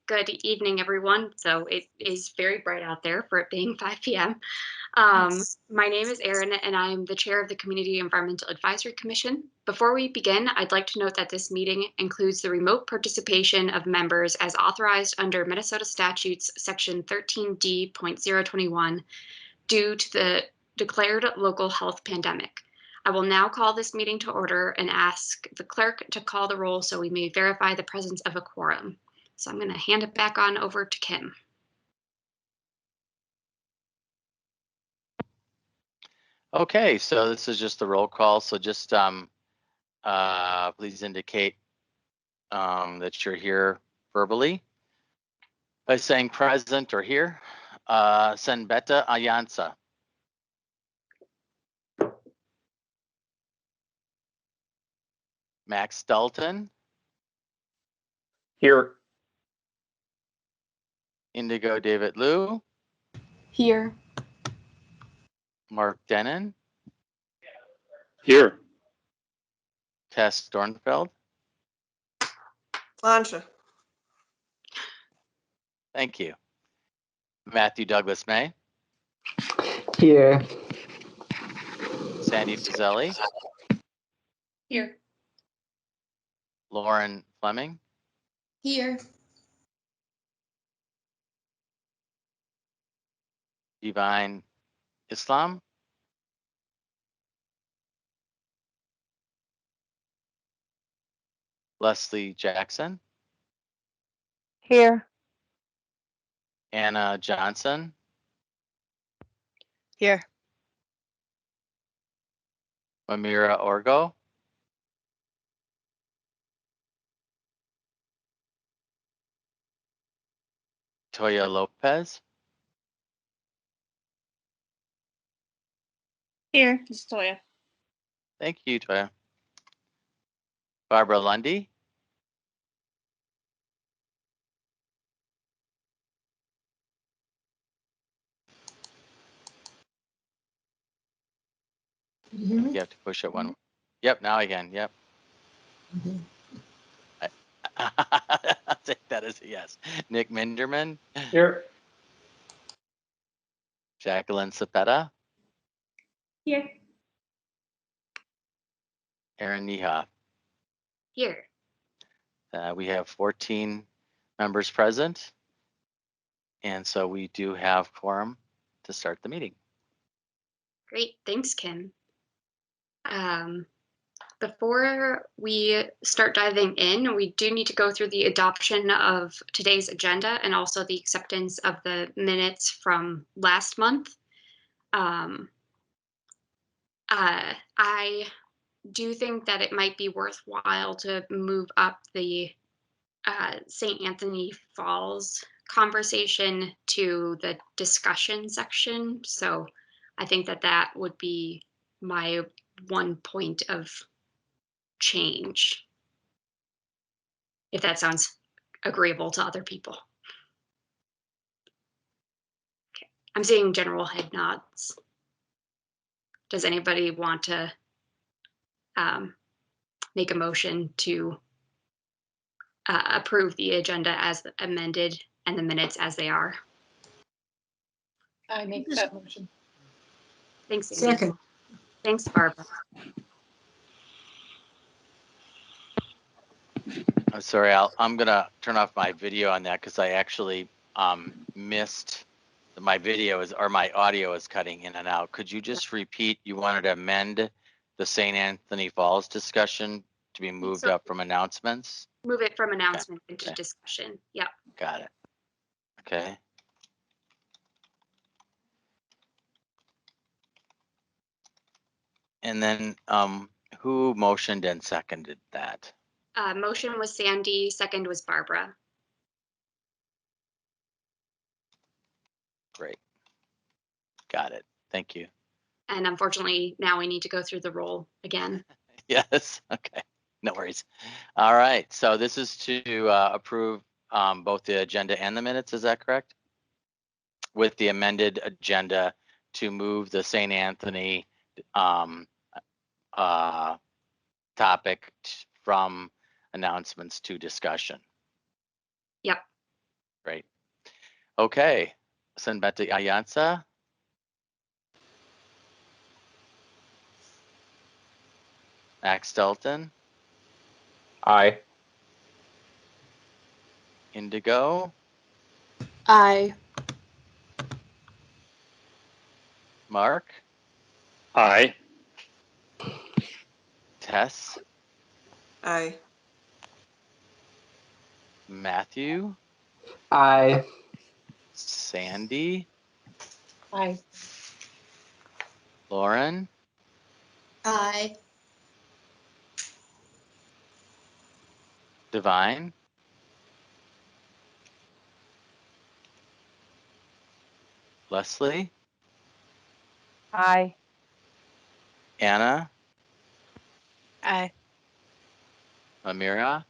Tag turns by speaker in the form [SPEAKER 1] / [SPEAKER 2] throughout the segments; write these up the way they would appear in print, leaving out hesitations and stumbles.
[SPEAKER 1] Good evening, everyone. So it is very bright out there for it being 5 p.m. My name is Erin, and I'm the chair of the Community Environmental Advisory Commission. Before we begin, I'd like to note that this meeting includes the remote participation of members as authorized under Minnesota statutes section 13D.021 due to the declared local health pandemic. I will now call this meeting to order and ask the clerk to call the roll so we may verify the presence of a quorum. So I'm going to hand it back on over to Kim.
[SPEAKER 2] Okay, so this is just the roll call. So just please indicate that you're here verbally by saying present or here. Senbeta Ayansa. Max Dalton.
[SPEAKER 3] Here.
[SPEAKER 2] Indigo David Liu.
[SPEAKER 4] Here.
[SPEAKER 2] Mark Denon.
[SPEAKER 3] Here.
[SPEAKER 2] Tess Dornfeld.
[SPEAKER 4] Plancha.
[SPEAKER 2] Thank you. Matthew Douglas May.
[SPEAKER 5] Here.
[SPEAKER 2] Sandy Fazeli.
[SPEAKER 4] Here.
[SPEAKER 2] Lauren Fleming.
[SPEAKER 4] Here.
[SPEAKER 2] Divine Islam. Leslie Jackson.
[SPEAKER 4] Here.
[SPEAKER 2] Anna Johnson.
[SPEAKER 4] Here.
[SPEAKER 2] Mamira Orgo. Toya Lopez.
[SPEAKER 4] Here. This is Toya.
[SPEAKER 2] Thank you, Toya. Barbara Lundy. You have to push it one. Yep, now again. Yep. I'll take that as a yes. Nick Minderman.
[SPEAKER 3] Here.
[SPEAKER 2] Jacqueline Cepeda.
[SPEAKER 4] Here.
[SPEAKER 2] Aaron Niehoff.
[SPEAKER 1] Here.
[SPEAKER 2] We have 14 members present. And so we do have quorum to start the meeting.
[SPEAKER 1] Great. Thanks, Kim. Before we start diving in, we do need to go through the adoption of today's agenda and also the acceptance of the minutes from last month. I do think that it might be worthwhile to move up the St. Anthony Falls conversation to the discussion section. So I think that that would be my one point of change, if that sounds agreeable to other people. Okay. I'm seeing general head nods. Does anybody want to make a motion to approve the agenda as amended and the minutes as they are?
[SPEAKER 4] I make that motion.
[SPEAKER 1] Thanks, Sandy.
[SPEAKER 5] Second.
[SPEAKER 1] Thanks, Barbara.
[SPEAKER 2] I'm sorry, I'm gonna turn off my video on that because I actually missed my my audio is cutting in and out. Could you just repeat, you wanted to amend the St. Anthony Falls discussion to be moved up from announcements?
[SPEAKER 1] Move it from announcement into discussion. Yep.
[SPEAKER 2] Got it. Okay. And then who motioned and seconded that?
[SPEAKER 1] Motion was Sandy, second was Barbara.
[SPEAKER 2] Great. Got it. Thank you.
[SPEAKER 1] And unfortunately, now we need to go through the roll again.
[SPEAKER 2] Yes. Okay. No worries. All right. So this is to approve both the agenda and the minutes. Is that correct? With the amended agenda to move the St. Anthony topic from announcements to discussion.
[SPEAKER 1] Yep.
[SPEAKER 2] Great. Okay. Send back to Ayansa. Max Dalton.
[SPEAKER 5] Aye.
[SPEAKER 2] Indigo.
[SPEAKER 4] Aye.
[SPEAKER 2] Mark.
[SPEAKER 3] Aye.
[SPEAKER 2] Tess.
[SPEAKER 4] Aye.
[SPEAKER 2] Matthew.
[SPEAKER 5] Aye.
[SPEAKER 2] Sandy.
[SPEAKER 4] Aye.
[SPEAKER 2] Lauren.
[SPEAKER 4] Aye.
[SPEAKER 2] Divine. Leslie.
[SPEAKER 4] Aye.
[SPEAKER 2] Anna.
[SPEAKER 4] Aye.
[SPEAKER 2] Amira.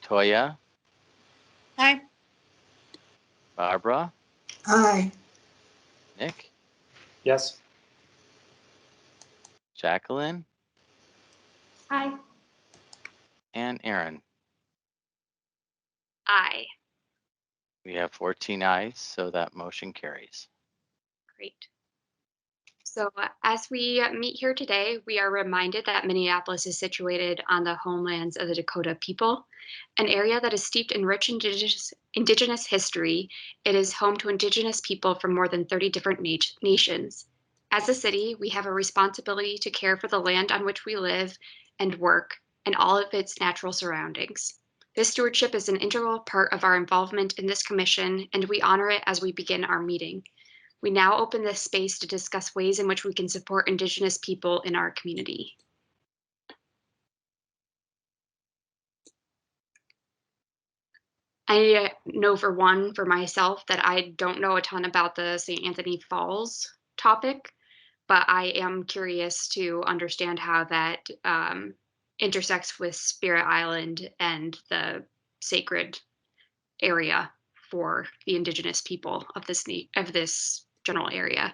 [SPEAKER 2] Toya.
[SPEAKER 4] Aye.
[SPEAKER 2] Barbara.
[SPEAKER 4] Aye.
[SPEAKER 2] Nick.
[SPEAKER 3] Yes.
[SPEAKER 2] Jacqueline.
[SPEAKER 4] Aye.
[SPEAKER 2] And Aaron.
[SPEAKER 1] Aye.
[SPEAKER 2] We have 14 ayes, so that motion carries.
[SPEAKER 1] Great. So as we meet here today, we are reminded that Minneapolis is situated on the homelands of the Dakota people, an area that is steeped in rich indigenous history. It is home to indigenous people from more than 30 different nations. As a city, we have a responsibility to care for the land on which we live and work and all of its natural surroundings. This stewardship is an integral part of our involvement in this commission, and we honor it as we begin our meeting. We now open this space to discuss ways in which we can support Indigenous people in our community. I know for one, for myself, that I don't know a ton about the St. Anthony Falls topic, but I am curious to understand how that intersects with Spirit Island and the sacred area for the Indigenous people of this general area.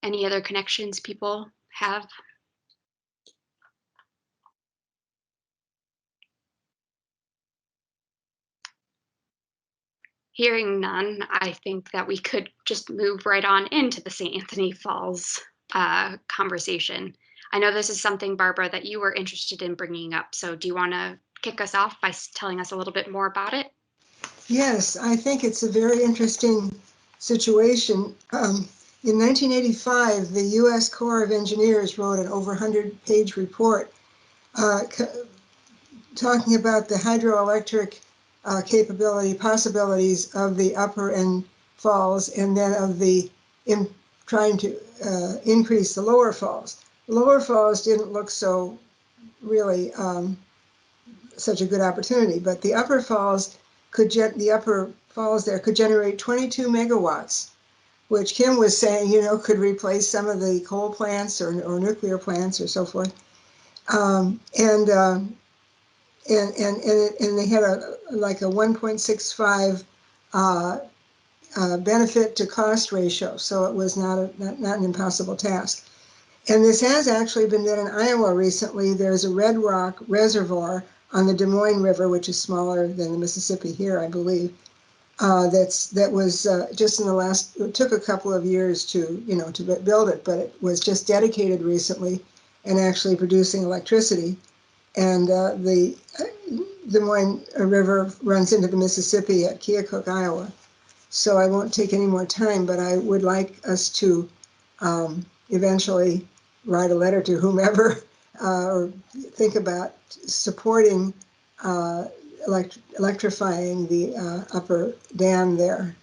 [SPEAKER 1] Any other connections people have? Hearing none, I think that we could just move right on into the St. Anthony Falls conversation. I know this is something, Barbara, that you were interested in bringing up. So do you want to kick us off by telling us a little bit more about it?
[SPEAKER 6] Yes, I think it's a very interesting situation. In 1985, the U.S. Corps of Engineers wrote an over 100-page report talking about the hydroelectric possibilities of the upper end falls, and then of trying to increase the lower falls. The lower falls didn't look so really such a good opportunity, but the upper falls there could generate 22 megawatts, which Kim was saying, could replace some of the coal plants or nuclear plants or so forth. And they had like a 1.65 benefit to cost ratio, so it was not an impossible task. And this has actually been done in Iowa recently. There's a Red Rock Reservoir on the Des Moines River, which is smaller than the Mississippi here, I believe. That was just in the last. It took a couple of years to build it, but it was just dedicated recently, and actually producing electricity. And the Des Moines River runs into the Mississippi at Keokuk, Iowa. So I won't take any more time, but I would like us to eventually write a letter to whomever or think about supporting electrifying the upper dam there.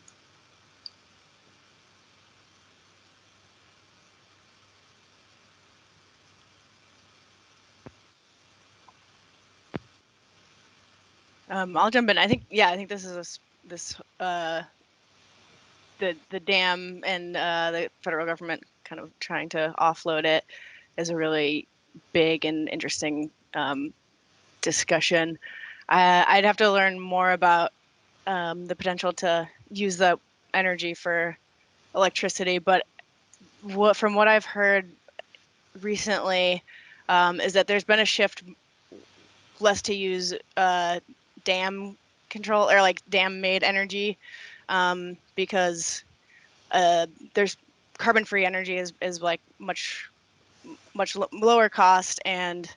[SPEAKER 7] I'll jump in. I think this is the dam and the federal government kind of trying to offload it is a really big and interesting discussion. I'd have to learn more about the potential to use the energy for electricity, but from what I've heard recently is that there's been a shift less to use dam control or like dam made energy because there's carbon-free energy is like much lower cost, and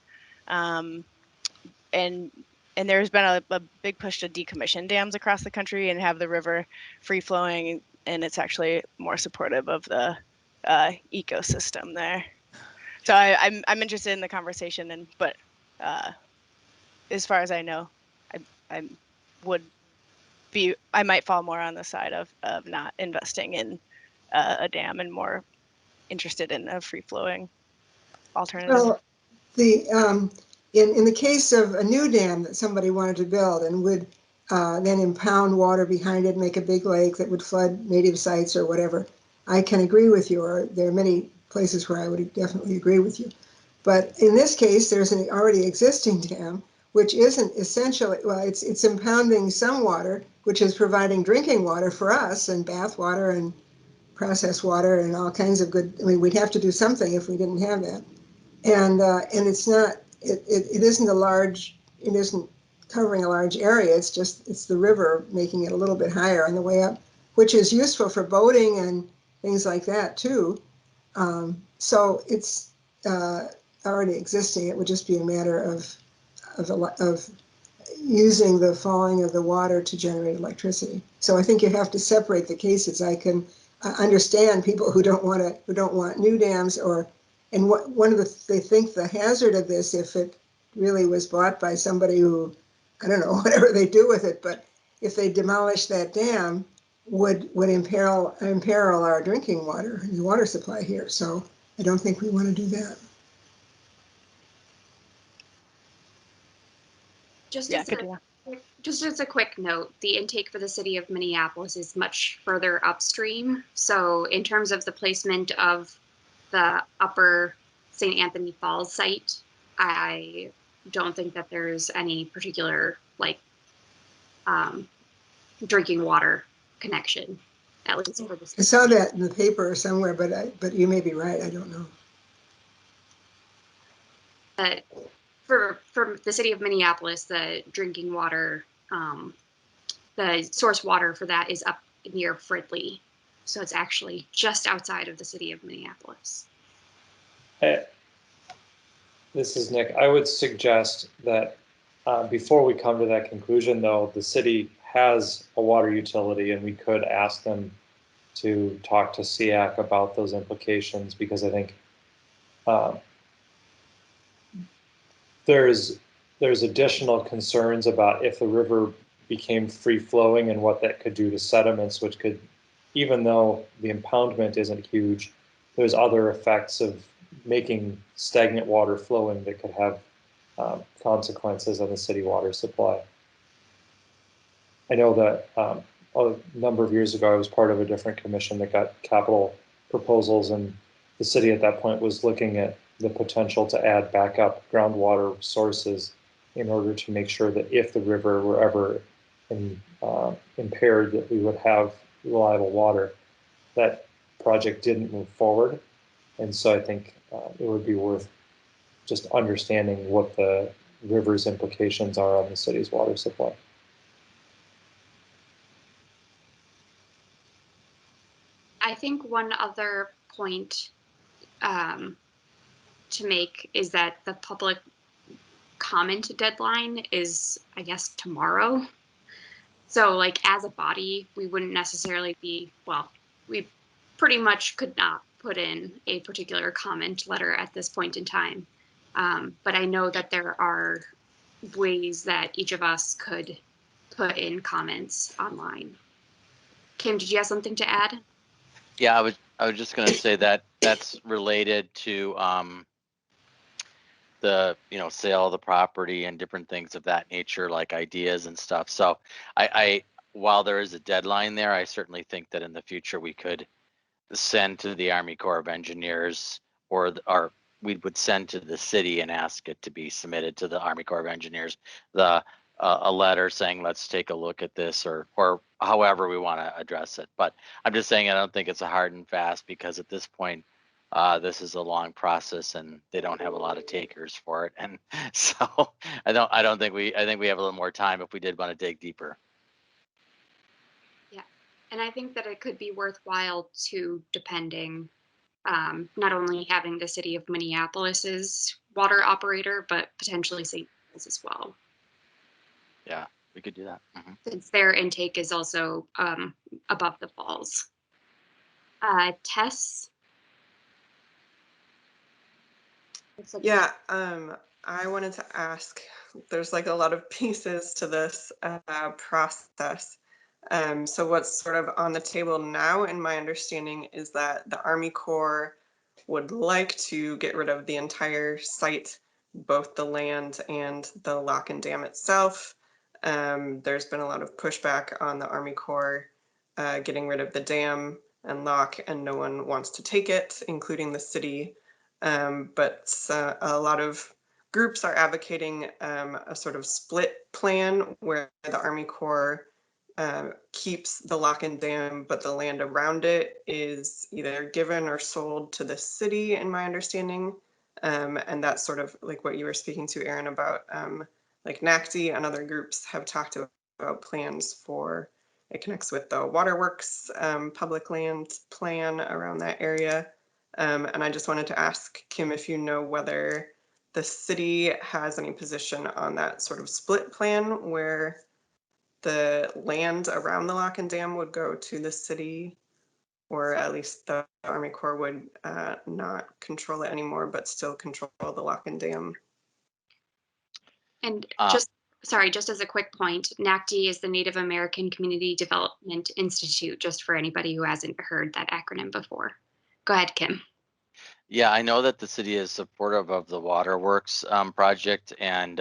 [SPEAKER 7] there's been a big push to decommission dams across the country and have the river free flowing, and it's actually more supportive of the ecosystem there. So I'm interested in the conversation, but as far as I know, I might fall more on the side of not investing in a dam and more interested in a free flowing alternative.
[SPEAKER 6] Well, in the case of a new dam that somebody wanted to build and would then impound water behind it, make a big lake that would flood native sites or whatever, I can agree with you, or there are many places where I would definitely agree with you. But in this case, there's an already existing dam, which isn't essentially, well, it's impounding some water, which is providing drinking water for us and bath water and processed water and all kinds of good, I mean, we'd have to do something if we didn't have that. And it's not, it isn't it isn't covering a large area. It's the river making it a little bit higher on the way up, which is useful for boating and things like that too. So it's already existing. It would just be a matter of using the falling of the water to generate electricity. So I think you have to separate the cases. I can understand people who don't want new dams, and they think the hazard of this, if it really was bought by somebody who, I don't know, whatever they do with it, but if they demolish that dam, would imperil our drinking water and the water supply here. So I don't think we want to do that.
[SPEAKER 1] Just
[SPEAKER 7] Yeah,
[SPEAKER 1] as a quick note, the intake for the city of Minneapolis is much further upstream. So in terms of the placement of the upper St. Anthony Falls site, I don't think that there's any particular drinking water connection, at least for this.
[SPEAKER 6] I saw that in the paper or somewhere, but you may be right. I don't know.
[SPEAKER 1] For the city of Minneapolis, the drinking water, the source water for that is up near Fridley. So it's actually just outside of the city of Minneapolis.
[SPEAKER 3] This is Nick. I would suggest that before we come to that conclusion, though, the city has a water utility, and we could ask them to talk to SEAC about those implications, because I think there's additional concerns about if the river became free flowing and what that could do to sediments, which could, even though the impoundment isn't huge, there's other effects of making stagnant water flowing that could have consequences on the city water supply. I know that a number of years ago, I was part of a different commission that got capital proposals, and the city at that point was looking at the potential to add backup groundwater sources in order to make sure that if the river were ever impaired, that we would have reliable water. That project didn't move forward, and so I think it would be worth just understanding what the river's implications are on the city's water supply.
[SPEAKER 1] I think one other point to make is that the public comment deadline is, I guess, tomorrow. So like as a body, we wouldn't necessarily be, well, we pretty much could not put in a particular comment letter at this point in time. But I know that there are ways that each of us could put in comments online. Kim, did you have something to add?
[SPEAKER 2] Yeah, I was just going to say that that's related to the sale of the property and different things of that nature, like ideas and stuff. So I while there is a deadline there, I certainly think that in the future we could send to the Army Corps of Engineers or we would send to the city and ask it to be submitted to the Army Corps of Engineers, a letter saying, let's take a look at this, or however we want to address it. But I'm just saying, I don't think it's a hard and fast, because at this point, this is a long process and they don't have a lot of takers for it. And so I think we have a little more time if we did want to dig deeper.
[SPEAKER 1] Yeah, and I think that it could be worthwhile too, depending, not only having the city of Minneapolis's water operator, but potentially St. Louis as well.
[SPEAKER 2] Yeah, we could do that.
[SPEAKER 1] Since their intake is also above the falls. Tess?
[SPEAKER 8] Yeah, I wanted to ask, there's like a lot of pieces to this process. So what's sort of on the table now, in my understanding, is that the Army Corps would like to get rid of the entire site, both the land and the lock and dam itself. There's been a lot of pushback on the Army Corps getting rid of the dam and lock, and no one wants to take it, including the city. But a lot of groups are advocating a sort of split plan where the Army Corps keeps the lock and dam, but the land around it is either given or sold to the city, in my understanding. And that's sort of like what you were speaking to, Aaron, about like NACD and other groups have talked about plans for, it connects with the Waterworks public land plan around that area. And I just wanted to ask Kim if you know whether the city has any position on that sort of split plan where the land around the lock and dam would go to the city, or at least the Army Corps would not control it anymore, but still control the lock and dam.
[SPEAKER 1] And just as a quick point, NACD is the Native American Community Development Institute, just for anybody who hasn't heard that acronym before. Go ahead, Kim.
[SPEAKER 2] Yeah, I know that the city is supportive of the Waterworks project, and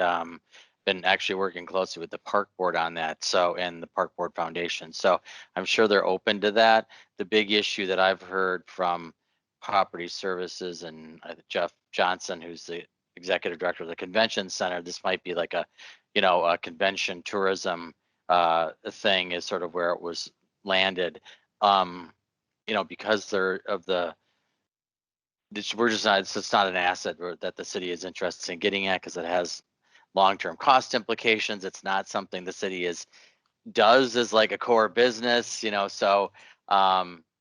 [SPEAKER 2] been actually working closely with the Park Board on that, so, and the Park Board Foundation. So I'm sure they're open to that. The big issue that I've heard from Property Services and Jeff Johnson, who's the executive director of the convention center, this might be like a, a convention tourism thing, is sort of where it was landed. Because they're of the, we're just not, it's not an asset that the city is interested in getting at, because it has long-term cost implications. It's not something the city does as like a core business, so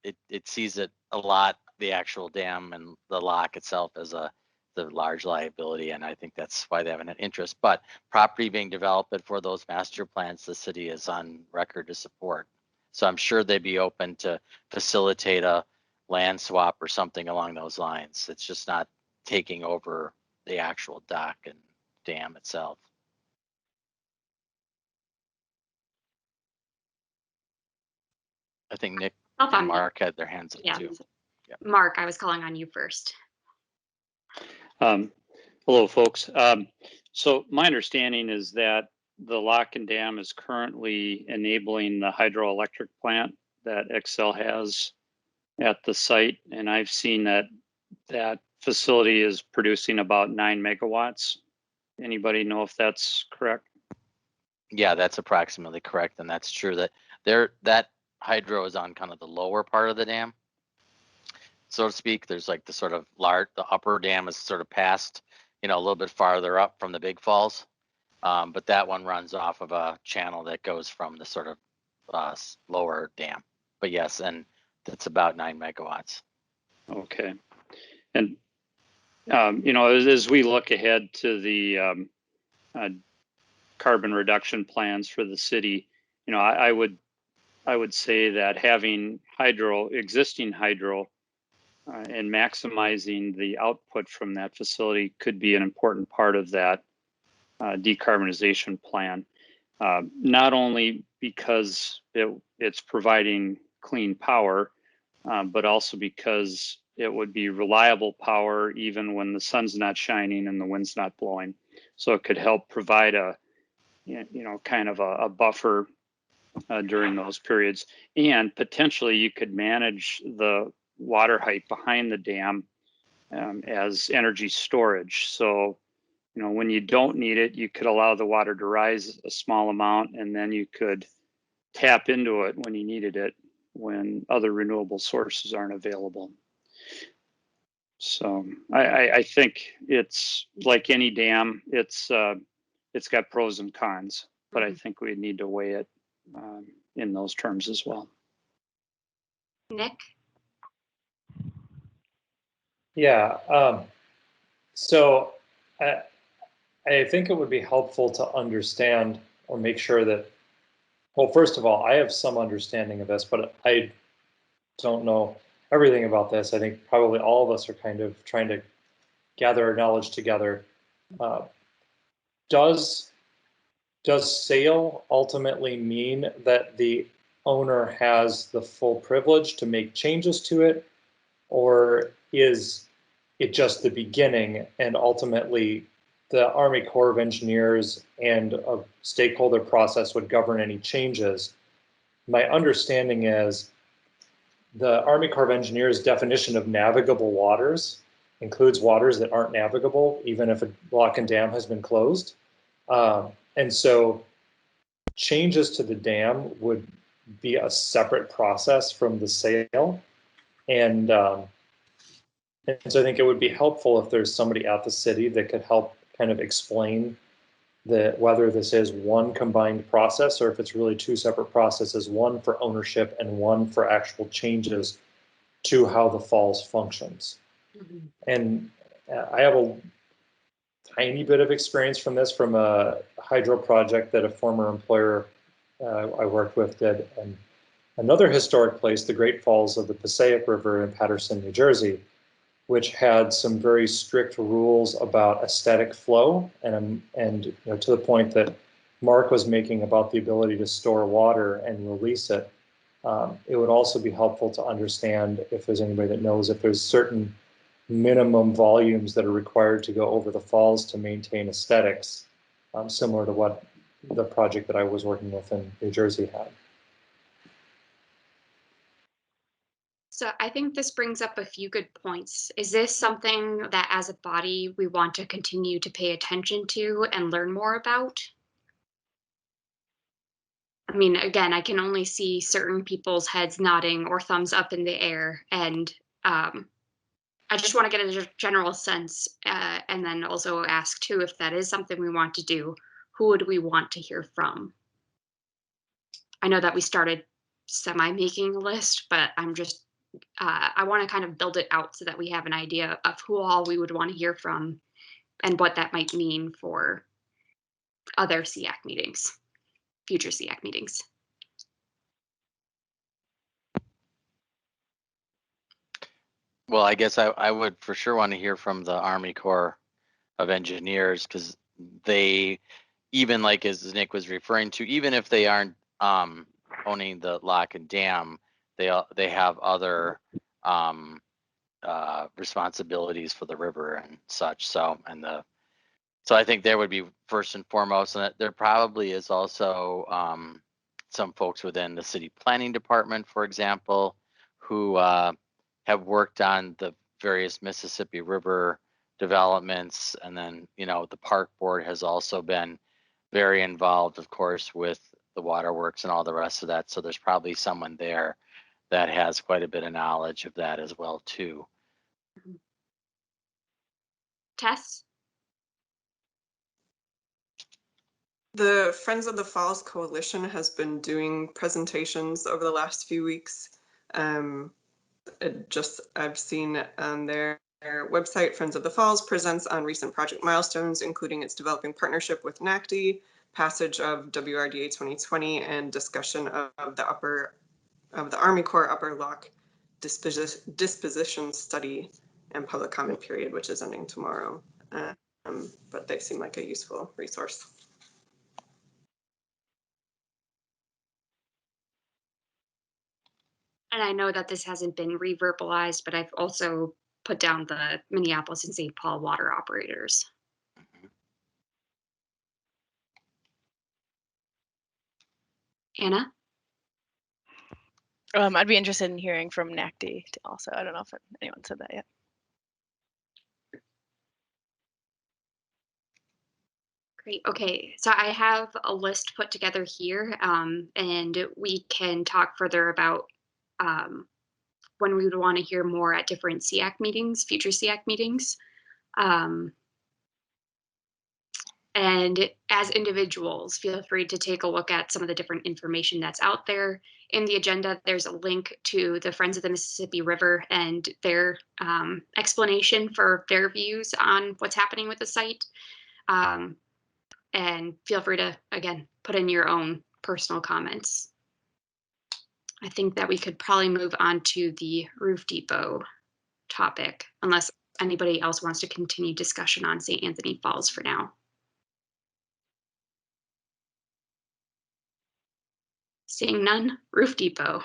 [SPEAKER 2] it sees it a lot, the actual dam and the lock itself, as the large liability, and I think that's why they have an interest. But property being developed for those master plans, the city is on record to support. So I'm sure they'd be open to facilitate a land swap or something along those lines. It's just not taking over the actual dock and dam itself. I think Nick and Mark had their hands up too.
[SPEAKER 1] Yeah. Mark, I was calling on you first.
[SPEAKER 9] Hello, folks. So my understanding is that the lock and dam is currently enabling the hydroelectric plant that Excel has at the site, and I've seen that facility is producing about 9 megawatts. Anybody know if that's correct?
[SPEAKER 2] Yeah, that's approximately correct, and that's true. That hydro is on kind of the lower part of the dam, so to speak. There's like the sort of the upper dam is sort of past, a little bit farther up from the big falls, but that one runs off of a channel that goes from the sort of lower dam. But yes, and that's about 9 megawatts. Okay.
[SPEAKER 9] And as we look ahead to the carbon reduction plans for the city, I would say that having existing hydro and maximizing the output from that facility could be an important part of that decarbonization plan. Not only because it's providing clean power, but also because it would be reliable power even when the sun's not shining and the wind's not blowing. So it could help provide a, kind of a buffer during those periods. And potentially you could manage the water height behind the dam as energy storage. So, you know, when you don't need it, you could allow the water to rise a small amount, and then you could tap into it when you needed it when other renewable sources aren't available. So I think it's like any dam, it's got pros and cons, but I think we need to weigh it in those terms as well.
[SPEAKER 1] Nick?
[SPEAKER 3] Yeah, so I think it would be helpful to understand or make sure that, well, first of all, I have some understanding of this, but I don't know everything about this. I think probably all of us are kind of trying to gather our knowledge together. Does sale ultimately mean that the owner has the full privilege to make changes to it, or is it just the beginning and ultimately the Army Corps of Engineers and a stakeholder process would govern any changes? My understanding is the Army Corps of Engineers definition of navigable waters includes waters that aren't navigable, even if a lock and dam has been closed. And so changes to the dam would be a separate process from the sale. And so I think it would be helpful if there's somebody at the city that could help kind of explain whether this is one combined process or if it's really two separate processes, one for ownership and one for actual changes to how the falls functions. And I have a tiny bit of experience from this from a hydro project that a former employer I worked with did. And another historic place, the Great Falls of the Passaic River in Paterson, New Jersey, which had some very strict rules about aesthetic flow, and you know, to the point that Mark was making about the ability to store water and release it. It would also be helpful to understand, if there's anybody that knows, if there's certain minimum volumes that are required to go over the falls to maintain aesthetics, similar to what the project that I was working with in New Jersey had.
[SPEAKER 1] So I think this brings up a few good points. Is this something that as a body we want to continue to pay attention to and learn more about? I mean, again, I can only see certain people's heads nodding or thumbs up in the air, and I just want to get a general sense, and then also ask too, if that is something we want to do, who would we want to hear from? I know that we started semi-making a list, but I'm just I want to kind of build it out so that we have an idea of who all we would want to hear from and what that might mean for other SEAC meetings, future SEAC meetings.
[SPEAKER 2] Well, I guess I would for sure want to hear from the Army Corps of Engineers, because they, even like as Nick was referring to, even if they aren't owning the lock and dam, they have other responsibilities for the river and such. So I think there would be first and foremost, and there probably is also some folks within the city planning department, for example, who have worked on the various Mississippi River developments. And then, you know, the park board has also been very involved, of course, with the waterworks and all the rest of that. So there's probably someone there that has quite a bit of knowledge of that as well, too.
[SPEAKER 1] Tess?
[SPEAKER 8] The Friends of the Falls Coalition has been doing presentations over the last few weeks. I've seen on their website, Friends of the Falls presents on recent project milestones, including its developing partnership with NACD, passage of WRDA 2020, and discussion of the Army Corps Upper Lock disposition study and public comment period, which is ending tomorrow. But they seem like a useful resource.
[SPEAKER 1] And I know that this hasn't been reverbalized, but I've also put down the Minneapolis and St. Paul water operators. Anna?
[SPEAKER 7] I'd be interested in hearing from NACD also. I don't know if anyone said that yet.
[SPEAKER 1] Great. Okay, so I have a list put together here, and we can talk further about when we would want to hear more at different SEAC meetings, future SEAC meetings. And as individuals, feel free to take a look at some of the different information that's out there. In the agenda, there's a link to the Friends of the Mississippi River and their explanation for their views on what's happening with the site. And feel free to, again, put in your own personal comments. I think that we could probably move on to the Roof Depot topic, unless anybody else wants to continue discussion on St. Anthony Falls for now. Seeing none, Roof Depot.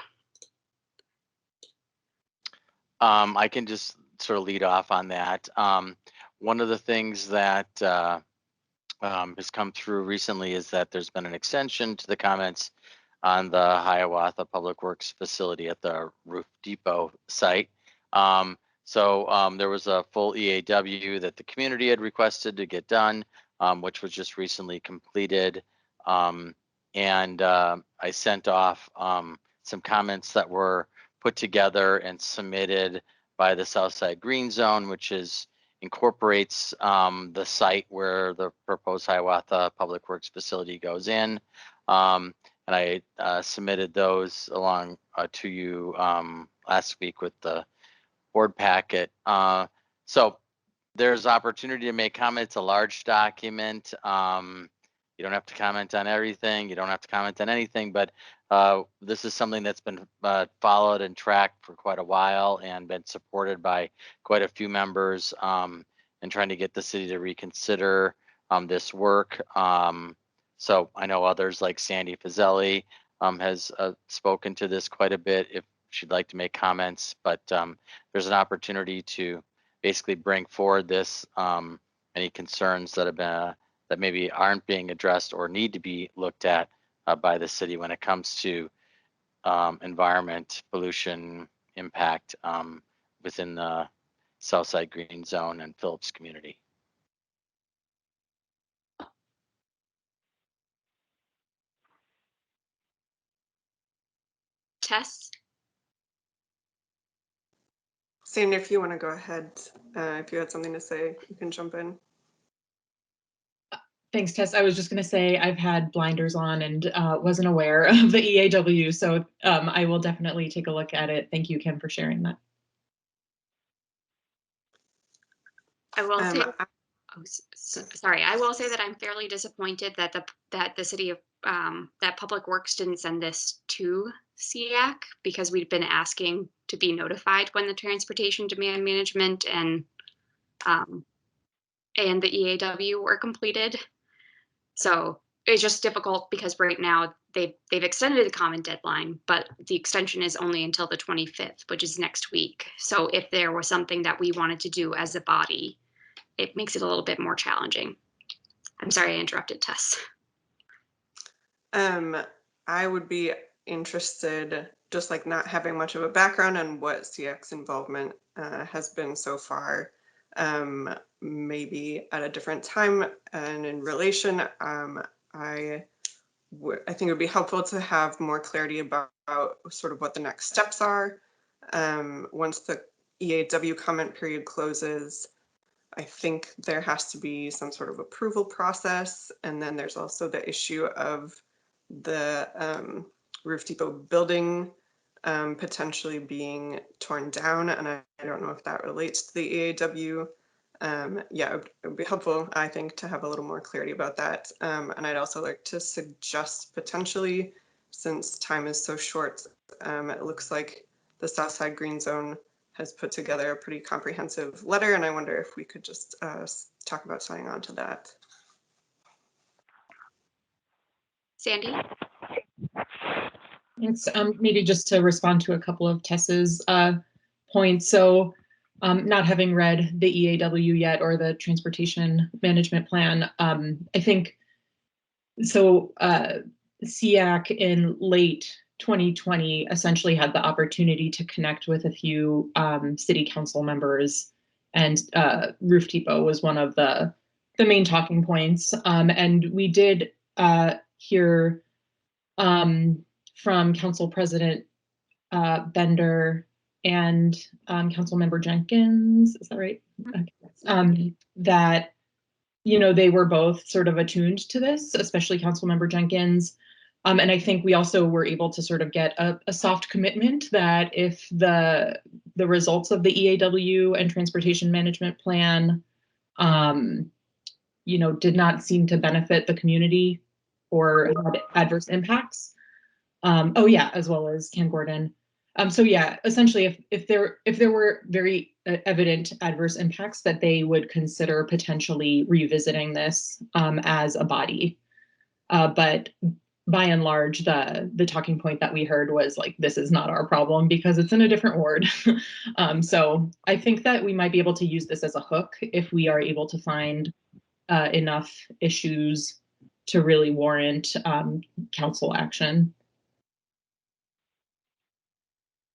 [SPEAKER 2] I can just sort of lead off on that. One of the things that has come through recently is that there's been an extension to the comments on the Hiawatha Public Works facility at the Roof Depot site. There was a full EAW that the community had requested to get done, which was just recently completed. I sent off some comments that were put together and submitted by the Southside Green Zone, which incorporates the site where the proposed Hiawatha Public Works facility goes in. And I submitted those along to you last week with the board packet. So there's opportunity to make comments. It's a large document. You don't have to comment on everything. You don't have to comment on anything, but this is something that's been followed and tracked for quite a while and been supported by quite a few members in trying to get the city to reconsider this work. So I know others like Sandy Fazeli has spoken to this quite a bit if she'd like to make comments, but there's an opportunity to basically bring forward this, any concerns that have been that maybe aren't being addressed or need to be looked at by the city when it comes to environment, pollution, impact within the Southside Green Zone and Phillips community.
[SPEAKER 1] Tess?
[SPEAKER 8] Sandy, if you want to go ahead, if you had something to say, you can jump in.
[SPEAKER 10] Thanks, Tess. I was just going to say I've had blinders on and wasn't aware of the EAW, so I will definitely take a look at it. Thank you, Kim, for sharing that.
[SPEAKER 1] I will say, sorry, I will say that I'm fairly disappointed that the city of that Public Works didn't send this to SEAC, because we'd been asking to be notified when the transportation demand management and the EAW were completed. So it's just difficult because right now they've extended the comment deadline, but the extension is only until the 25th, which is next week. So if there was something that we wanted to do as a body, it makes it a little bit more challenging. I'm sorry I interrupted, Tess.
[SPEAKER 8] I would be interested, just like not having much of a background on what SEAC's involvement has been so far, maybe at a different time and in relation. I think it would be helpful to have more clarity about sort of what the next steps are. Once the EAW comment period closes, I think there has to be some sort of approval process. And then there's also the issue of the Roof Depot building potentially being torn down. And I don't know if that relates to the EAW. Yeah, it would be helpful, I think, to have a little more clarity about that. And I'd also like to suggest potentially, since time is so short, it looks like the Southside Green Zone has put together a pretty comprehensive letter, and I wonder if we could just talk about signing on to that.
[SPEAKER 1] Sandy?
[SPEAKER 10] Thanks. Maybe just to respond to a couple of Tess's points. So not having read the EAW yet or the transportation management plan, I think, so SEAC in late 2020 essentially had the opportunity to connect with a few city council members, and Roof Depot was one of the main talking points. And we did hear from Council President Bender and Councilmember Jenkins, is that right? Okay. That, you know, they were both sort of attuned to this, especially Councilmember Jenkins. And I think we also were able to sort of get a soft commitment that if the results of the EAW and Transportation Management Plan, you know, did not seem to benefit the community or had adverse impacts. Oh yeah, as well as Ken Gordon. So yeah, essentially, if there were very evident adverse impacts, that they would consider potentially revisiting this as a body. But by and large, the talking point that we heard was like, this is not our problem because it's in a different ward. So I think that we might be able to use this as a hook if we are able to find enough issues to really warrant council action.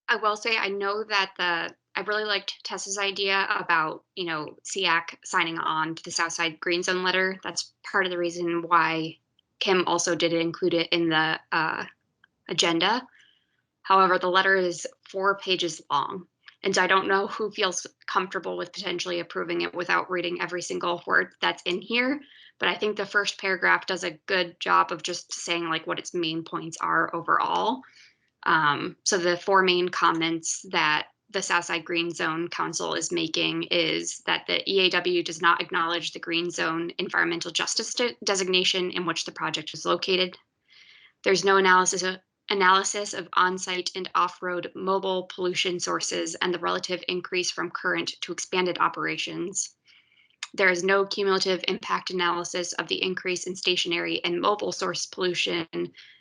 [SPEAKER 1] I will say, I know that I really liked Tessa's idea about, you know, SEAC signing on to the Southside Green Zone letter. That's part of the reason why Kim also did include it in the agenda. However, the letter is 4 pages long. And so I don't know who feels comfortable with potentially approving it without reading every single word that's in here. But I think the first paragraph does a good job of just saying like what its main points are overall. So the 4 main comments that the Southside Green Zone Council is making is that the EAW does not acknowledge the Green Zone environmental justice designation in which the project is located. There's no analysis of on-site and off-road mobile pollution sources and the relative increase from current to expanded operations. There is no cumulative impact analysis of the increase in stationary and mobile source pollution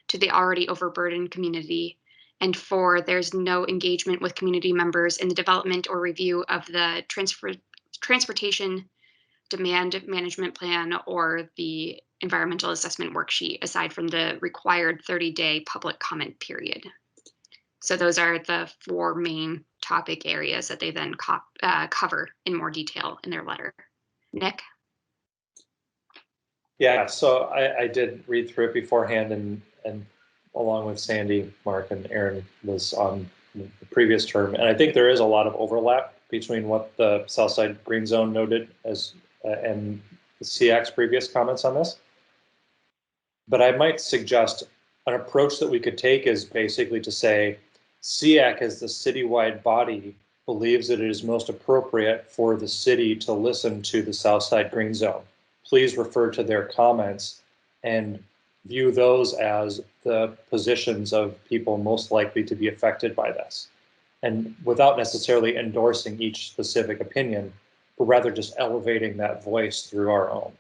[SPEAKER 1] to the already overburdened community. And 4, there's no engagement with community members in the development or review of the transportation demand management plan or the environmental assessment worksheet, aside from the required 30-day public comment period. So those are the 4 main topic areas that they then cover in more detail in their letter. Nick?
[SPEAKER 3] Yeah, so I did read through it beforehand, and along with Sandy, Mark, and Aaron was on the previous term. And I think there is a lot of overlap between what the Southside Green Zone noted as and the SEAC's previous comments on this. But I might suggest an approach that we could take is basically to say SEAC as the citywide body believes that it is most appropriate for the city to listen to the Southside Green Zone. Please refer to their comments and view those as the positions of people most likely to be affected by this. And without necessarily endorsing each specific opinion, but rather just elevating that voice through our own.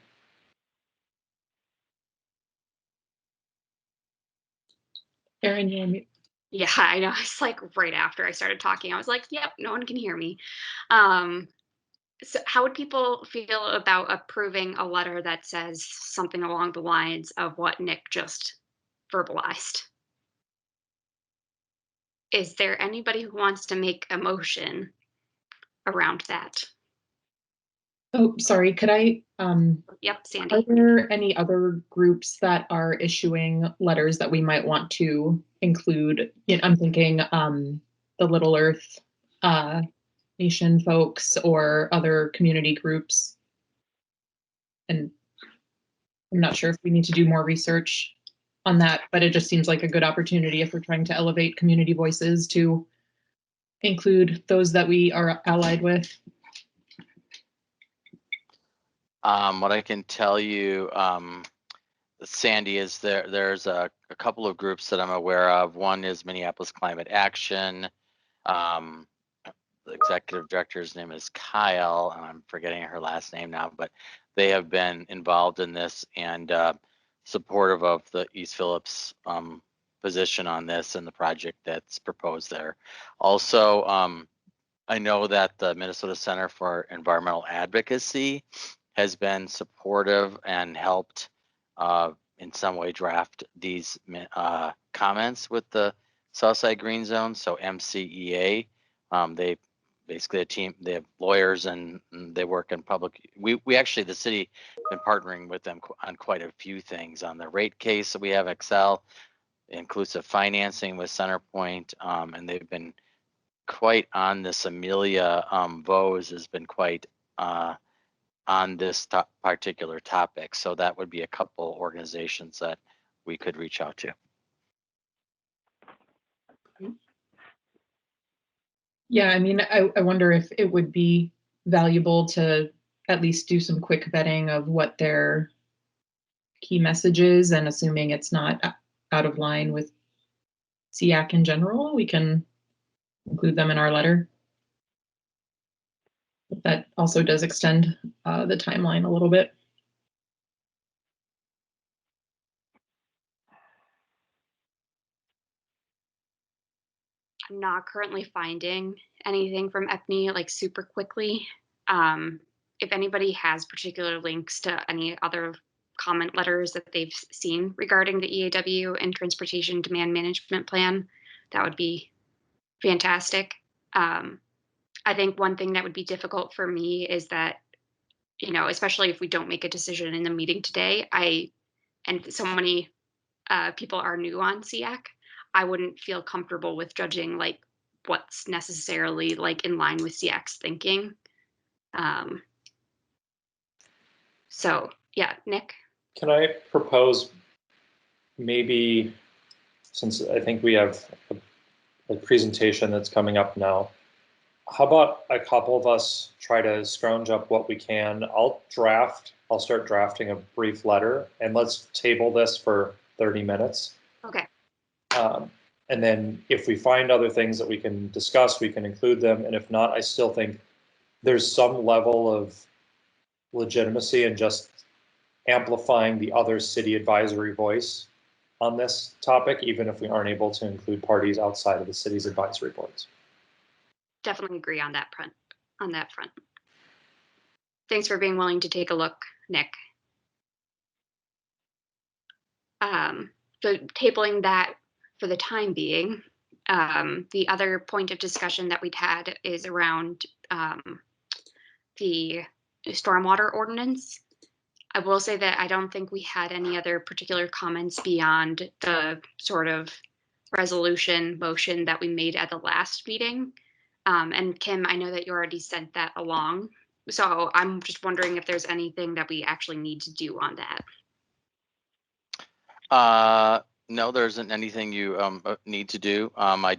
[SPEAKER 10] Aaron, you're on mute.
[SPEAKER 1] Yeah, I know. It's like right after I started talking, I was like, yep, no one can hear me. So how would people feel about approving a letter that says something along the lines of what Nick just verbalized? Is there anybody who wants to make a motion around that?
[SPEAKER 10] Oh, sorry, could I,
[SPEAKER 1] Yep,
[SPEAKER 10] are
[SPEAKER 1] Sandy.
[SPEAKER 10] there any other groups that are issuing letters that we might want to include? You know, I'm thinking the Little Earth Nation folks or other community groups. And I'm not sure if we need to do more research on that, but it just seems like a good opportunity if we're trying to elevate community voices to include those that we are allied with.
[SPEAKER 2] What I can tell you, Sandy, is there's a couple of groups that I'm aware of. One is Minneapolis Climate Action. The executive director's name is Kyle, and I'm forgetting her last name now, but they have been involved in this and supportive of the East Phillips position on this and the project that's proposed there. Also, I know that the Minnesota Center for Environmental Advocacy has been supportive and helped in some way draft these comments with the Southside Green Zone. So MCEA, they've basically a team. They have lawyers and they work in public. We actually, the city, been partnering with them on quite a few things. On the rate case, we have Excel, inclusive financing with Centerpoint, and they've been quite on this. Amelia Vose has been quite on this particular topic. So that would be a couple organizations that we could reach out to.
[SPEAKER 10] Yeah, I mean, I wonder if it would be valuable to at least do some quick vetting of what their key message is, and assuming it's not out of line with SEAC in general, we can include them in our letter. But that also does extend the timeline a little bit.
[SPEAKER 1] I'm not currently finding anything from EPNI like super quickly. If anybody has particular links to any other comment letters that they've seen regarding the EAW and Transportation Demand Management Plan, that would be fantastic. I think one thing that would be difficult for me is that, you know, especially if we don't make a decision in the meeting today, and so many people are new on SEAC, I wouldn't feel comfortable with judging like what's necessarily like in line with SEAC's thinking. So yeah, Nick.
[SPEAKER 3] Can I propose maybe, since I think we have a presentation that's coming up now, how about a couple of us try to scrounge up what we can? I'll start drafting a brief letter, and let's table this for 30 minutes.
[SPEAKER 1] Okay.
[SPEAKER 3] And then if we find other things that we can discuss, we can include them. And if not, I still think there's some level of legitimacy in just amplifying the other city advisory voice on this topic, even if we aren't able to include parties outside of the city's advisory boards. Definitely
[SPEAKER 1] agree on that front. Thanks for being willing to take a look, Nick. So tabling that for the time being, the other point of discussion that we'd had is around the stormwater ordinance. I will say that I don't think we had any other particular comments beyond the sort of resolution motion that we made at the last meeting. And Kim, I know that you already sent that along. So I'm just wondering if there's anything that we actually need to do on that.
[SPEAKER 2] No, there isn't anything you need to do. I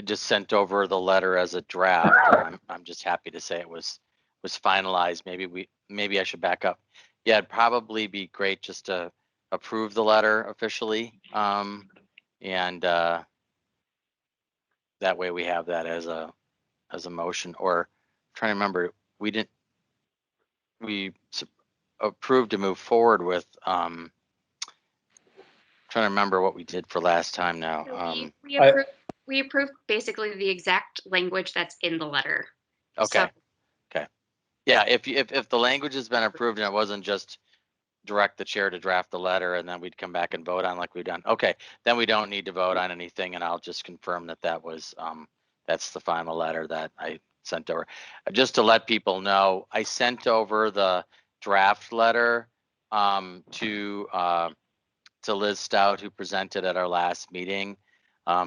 [SPEAKER 2] just sent over the letter as a draft. I'm just happy to say it was finalized. Maybe I should back up. Yeah, it'd probably be great just to approve the letter officially, and that way we have that as a motion. Or I'm trying to remember, we approved to move forward with. Trying to remember what we did for last time now.
[SPEAKER 1] So we approved basically the exact language that's in the letter.
[SPEAKER 2] Okay. Okay. Yeah, if the language has been approved and it wasn't just direct the chair to draft the letter and then we'd come back and vote on like we've done. Okay, then we don't need to vote on anything, and I'll just confirm that was that's the final letter that I sent over. Just to let people know, I sent over the draft letter to Liz Stout, who presented at our last meeting,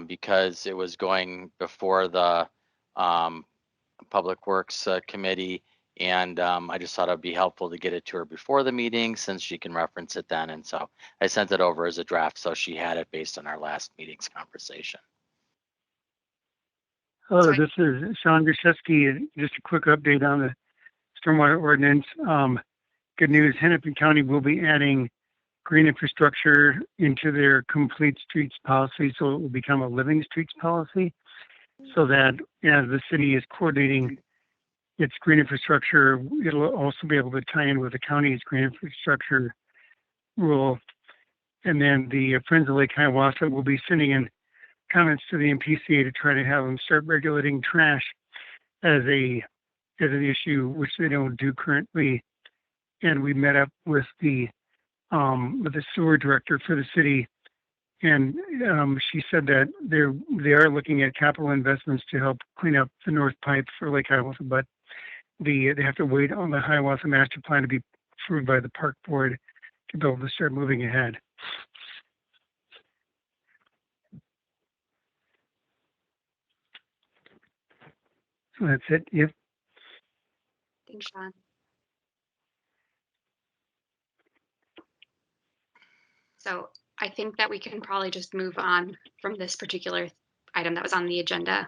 [SPEAKER 2] because it was going before the Public Works Committee, and I just thought it'd be helpful to get it to her before the meeting since she can reference it then. And so I sent it over as a draft, so she had it based on our last meeting's conversation.
[SPEAKER 11] Hello, this is Sean Grzeszewski. Just a quick update on the stormwater ordinance. Good news, Hennepin County will be adding green infrastructure into their complete streets policy, so it will become a living streets policy, so that as the city is coordinating its green infrastructure, it'll also be able to tie in with the county's green infrastructure rule. And then the Friends of Lake Hiawatha will be sending in comments to the MPCA to try to have them start regulating trash as an issue, which they don't do currently. And we met up with the sewer director for the city and she said that they are looking at capital investments to help clean up the north pipe for Lake Hiawatha, but they have to wait on the Hiawatha master plan to be approved by the park board to be able to start moving ahead. So that's it. Yep.
[SPEAKER 1] Thanks, Sean. So I think that we can probably just move on from this particular item that was on the agenda.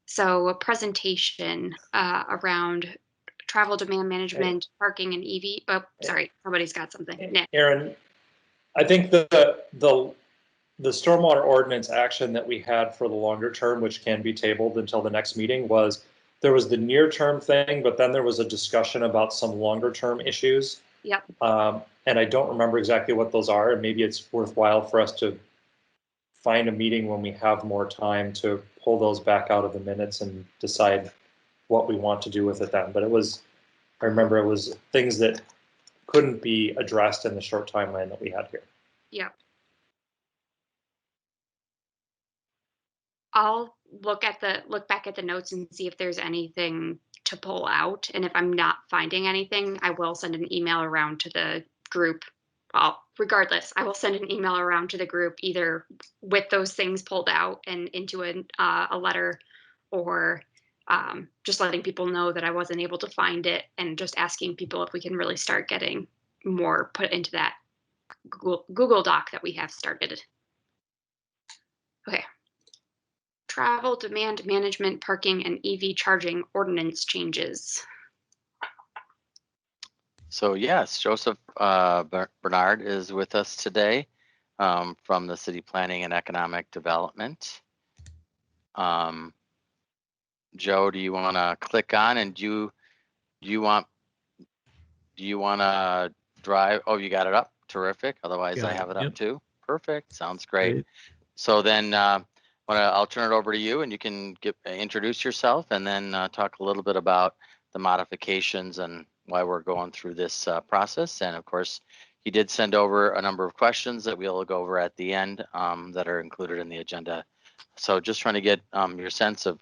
[SPEAKER 1] So a presentation around travel demand management, parking, and EV. Oh, sorry, somebody's got something. Nick.
[SPEAKER 3] Aaron, I think the stormwater ordinance action that we had for the longer term, which can be tabled until the next meeting, was there was the near term thing, but then there was a discussion about some longer term issues.
[SPEAKER 1] Yep.
[SPEAKER 3] And I don't remember exactly what those are, and maybe it's worthwhile for us to find a meeting when we have more time to pull those back out of the minutes and decide what we want to do with it then. But I remember it was things that couldn't be addressed in the short timeline that we had here.
[SPEAKER 1] Yep. I'll look back at the notes and see if there's anything to pull out. And if I'm not finding anything, I will send an email around to the group. Well, regardless, I will send an email around to the group either with those things pulled out and into a letter, or just letting people know that I wasn't able to find it, and just asking people if we can really start getting more put into that Google Doc that we have started. Okay. Travel demand management, parking, and EV charging ordinance changes.
[SPEAKER 2] So yes, Joseph Bernard is with us today from the City Planning and Economic Development. Joe, do you want to click on, and do you want to drive? Oh, you got it up. Terrific. Otherwise, I have it up too. Perfect. Sounds great. So then I'll turn it over to you, and you can introduce yourself, and then talk a little bit about the modifications and why we're going through this process. And of course, he did send over a number of questions that we'll go over at the end that are included in the agenda. So just trying to get your sense of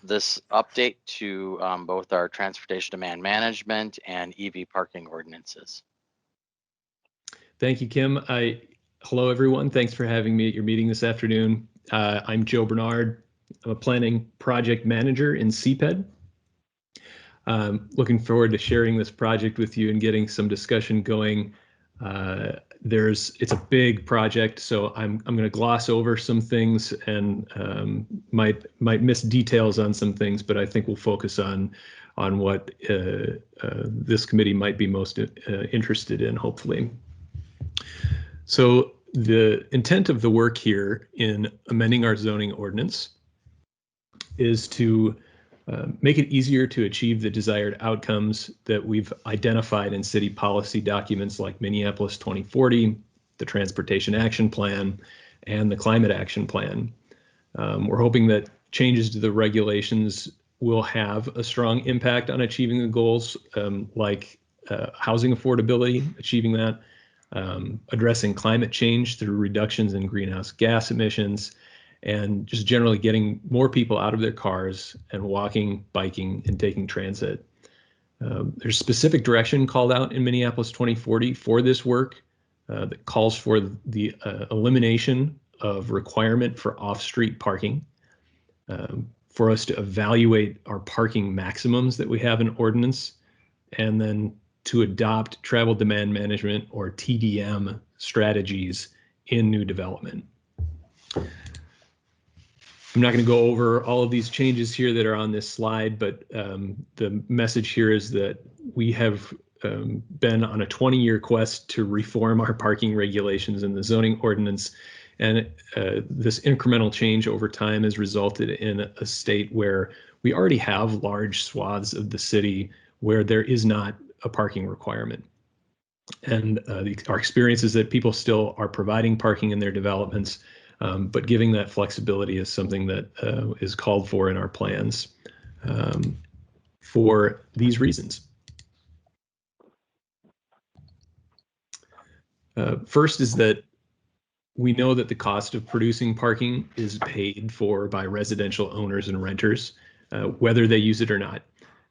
[SPEAKER 2] this update to both our transportation demand management and EV parking ordinances.
[SPEAKER 12] Thank you, Kim. Hello, everyone. Thanks for having me at your meeting this afternoon. I'm Joe Bernard. I'm a planning project manager in CPED. Looking forward to sharing this project with you and getting some discussion going. It's a big project, so I'm going to gloss over some things and might miss details on some things, but I think we'll focus on what this committee might be most interested in, hopefully. So the intent of the work here in amending our zoning ordinance is to make it easier to achieve the desired outcomes that we've identified in city policy documents like Minneapolis 2040, the Transportation Action Plan, and the Climate Action Plan. We're hoping that changes to the regulations will have a strong impact on achieving the goals, like housing affordability, achieving that, addressing climate change through reductions in greenhouse gas emissions, and just generally getting more people out of their cars and walking, biking, and taking transit. There's specific direction called out in Minneapolis 2040 for this work that calls for the elimination of requirement for off-street parking, for us to evaluate our parking maximums that we have in ordinance, and then to adopt travel demand management, or TDM strategies in new development. I'm not going to go over all of these changes here that are on this slide, but the message here is that we have been on a 20-year quest to reform our parking regulations in the zoning ordinance, and this incremental change over time has resulted in a state where we already have large swaths of the city where there is not a parking requirement. And our experience is that people still are providing parking in their developments, but giving that flexibility is something that is called for in our plans for these reasons. First is that we know that the cost of producing parking is paid for by residential owners and renters, whether they use it or not.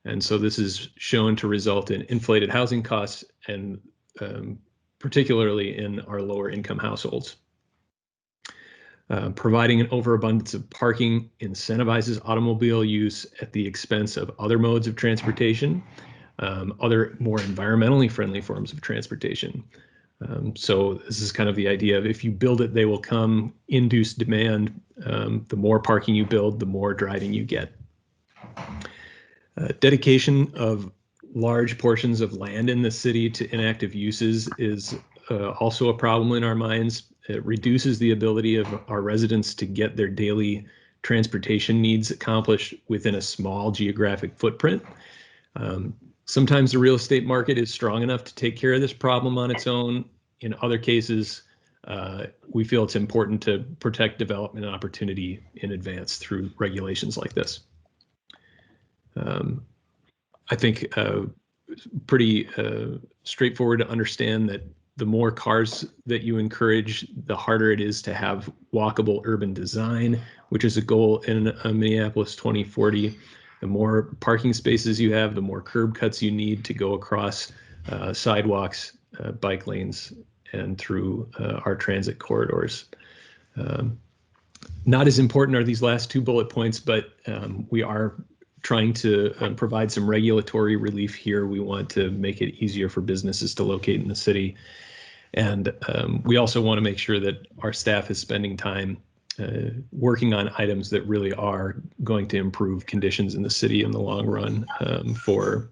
[SPEAKER 12] And so this is shown to result in inflated housing costs, and particularly in our lower income households. Providing an overabundance of parking incentivizes automobile use at the expense of other modes of transportation, other more environmentally friendly forms of transportation. So this is kind of the idea of if you build it, they will come, induce demand. The more parking you build, the more driving you get. Dedication of large portions of land in the city to inactive uses is also a problem in our minds. It reduces the ability of our residents to get their daily transportation needs accomplished within a small geographic footprint. Sometimes the real estate market is strong enough to take care of this problem on its own. In other cases, we feel it's important to protect development opportunity in advance through regulations like this. I think pretty straightforward to understand that the more cars that you encourage, the harder it is to have walkable urban design, which is a goal in Minneapolis 2040. The more parking spaces you have, the more curb cuts you need to go across sidewalks, bike lanes, and through our transit corridors. Not as important are these last two bullet points, but we are trying to provide some regulatory relief here. We want to make it easier for businesses to locate in the city. And we also want to make sure that our staff is spending time working on items that really are going to improve conditions in the city in the long run for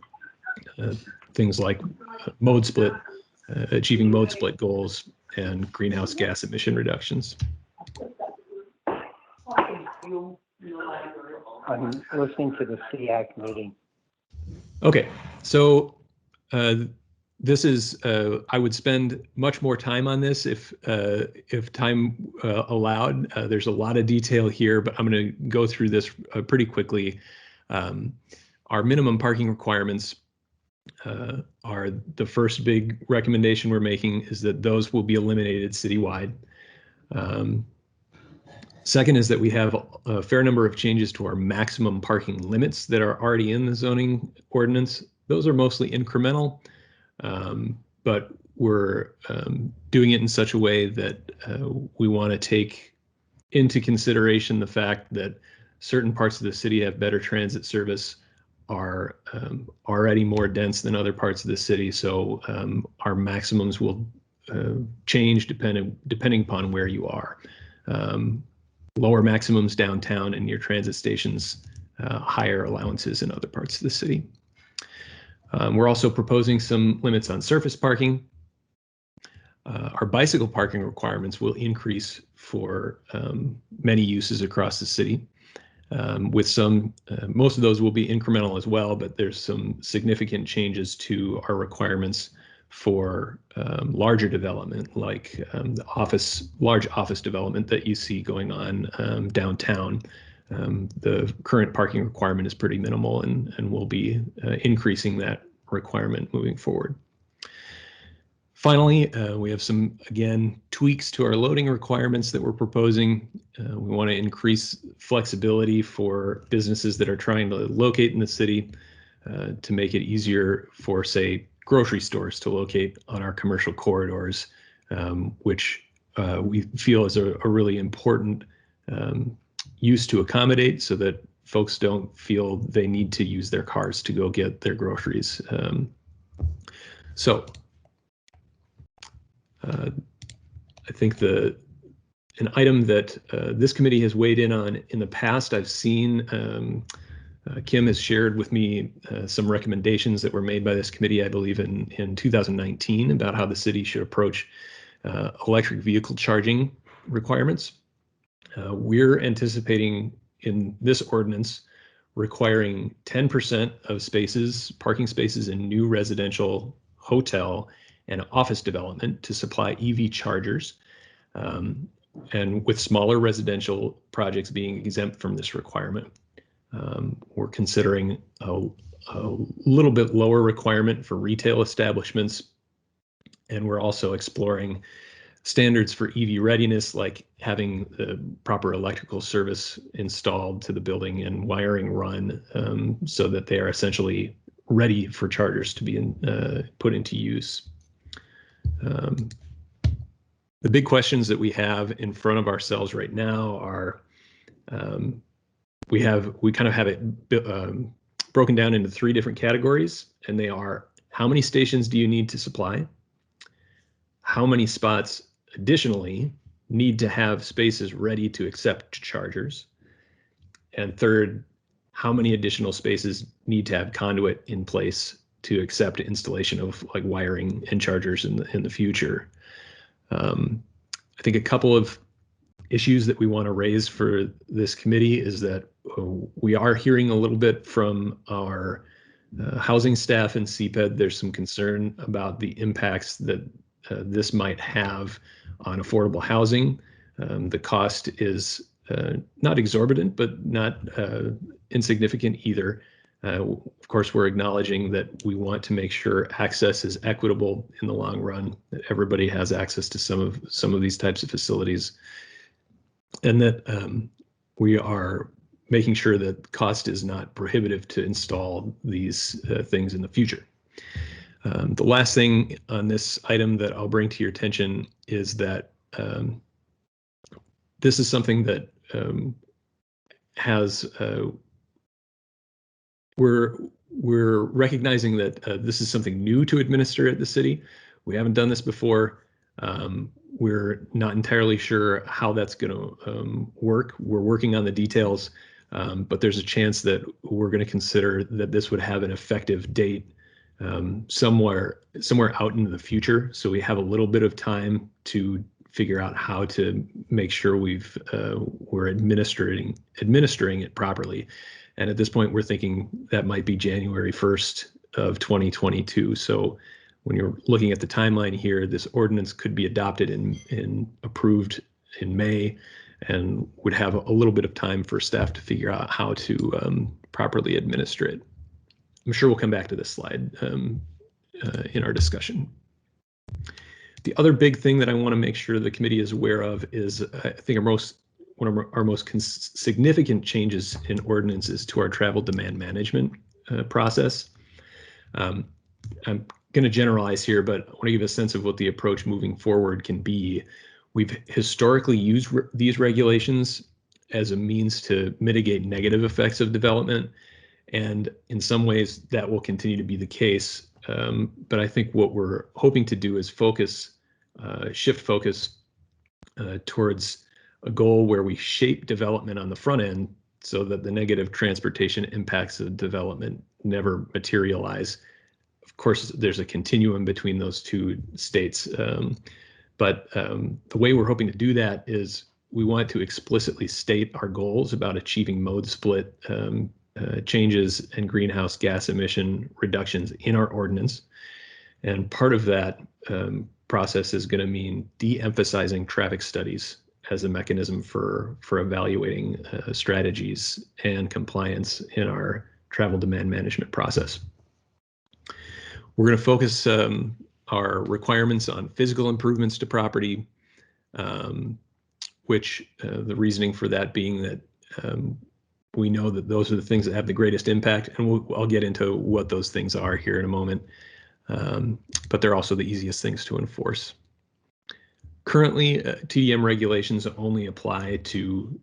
[SPEAKER 12] things like mode split, achieving mode split goals, and greenhouse gas emission reductions.
[SPEAKER 13] I'm listening to the SEAC meeting.
[SPEAKER 12] Okay, so this is, I would spend much more time on this if time allowed. There's a lot of detail here, but I'm going to go through this pretty quickly. Our minimum parking requirements are the first big recommendation we're making, is that those will be eliminated citywide. Second is that we have a fair number of changes to our maximum parking limits that are already in the zoning ordinance. Those are mostly incremental, but we're doing it in such a way that we want to take into consideration the fact that certain parts of the city have better transit service, are already more dense than other parts of the city. So our maximums will change depending upon where you are. Lower maximums downtown and near transit stations, higher allowances in other parts of the city. We're also proposing some limits on surface parking. Our bicycle parking requirements will increase for many uses across the city. With some, most of those will be incremental as well, but there's some significant changes to our requirements for larger development, like the large office development that you see going on downtown. The current parking requirement is pretty minimal, and we'll be increasing that requirement moving forward. Finally, we have some, again, tweaks to our loading requirements that we're proposing. We want to increase flexibility for businesses that are trying to locate in the city to make it easier for, say, grocery stores to locate on our commercial corridors, which we feel is a really important use to accommodate, so that folks don't feel they need to use their cars to go get their groceries. I think an item that this committee has weighed in on in the past, I've seen Kim has shared with me some recommendations that were made by this committee, I believe in 2019, about how the city should approach electric vehicle charging requirements. We're anticipating in this ordinance requiring 10% of spaces, parking spaces in new residential, hotel, and office development to supply EV chargers, and with smaller residential projects being exempt from this requirement. We're considering a little bit lower requirement for retail establishments, And we're also exploring standards for EV readiness, like having the proper electrical service installed to the building and wiring run so that they are essentially ready for chargers to be put into use. The big questions that we have in front of ourselves right now are we kind of have it broken down into 3 different categories, and they are: how many stations do you need to supply? How many spots additionally need to have spaces ready to accept chargers? And third, how many additional spaces need to have conduit in place to accept installation of like wiring and chargers in the future? I think a couple of issues that we want to raise for this committee is that we are hearing a little bit from our housing staff and CPED. There's some concern about the impacts that this might have on affordable housing. The cost is not exorbitant, but not insignificant either. Of course, we're acknowledging that we want to make sure access is equitable in the long run, that everybody has access to some of these types of facilities, and that we are making sure that cost is not prohibitive to install these things in the future. The last thing on this item that I'll bring to your attention is that this is something that we're recognizing that this is something new to administer at the city. We haven't done this before. We're not entirely sure how that's going to work. We're working on the details, but there's a chance that we're going to consider that this would have an effective date somewhere out into the future. So we have a little bit of time to figure out how to make sure we're administering it properly. And at this point, we're thinking that might be January 1st of 2022. So when you're looking at the timeline here, this ordinance could be adopted and approved in May, and would have a little bit of time for staff to figure out how to properly administer it. I'm sure we'll come back to this slide in our discussion. The other big thing that I want to make sure the committee is aware of is, I think, one of our most significant changes in ordinances to our travel demand management process. I'm going to generalize here, but I want to give a sense of what the approach moving forward can be. We've historically used these regulations as a means to mitigate negative effects of development, and in some ways that will continue to be the case. But I think what we're hoping to do is shift focus towards a goal where we shape development on the front end so that the negative transportation impacts of development never materialize. Of course, there's a continuum between those two states, but the way we're hoping to do that is we want to explicitly state our goals about achieving mode split changes and greenhouse gas emission reductions in our ordinance. And part of that process is going to mean de-emphasizing traffic studies as a mechanism for evaluating strategies and compliance in our travel demand management process. We're going to focus our requirements on physical improvements to property, which the reasoning for that being that we know that those are the things that have the greatest impact, and I'll get into what those things are here in a moment, but they're also the easiest things to enforce. Currently, TDM regulations only apply to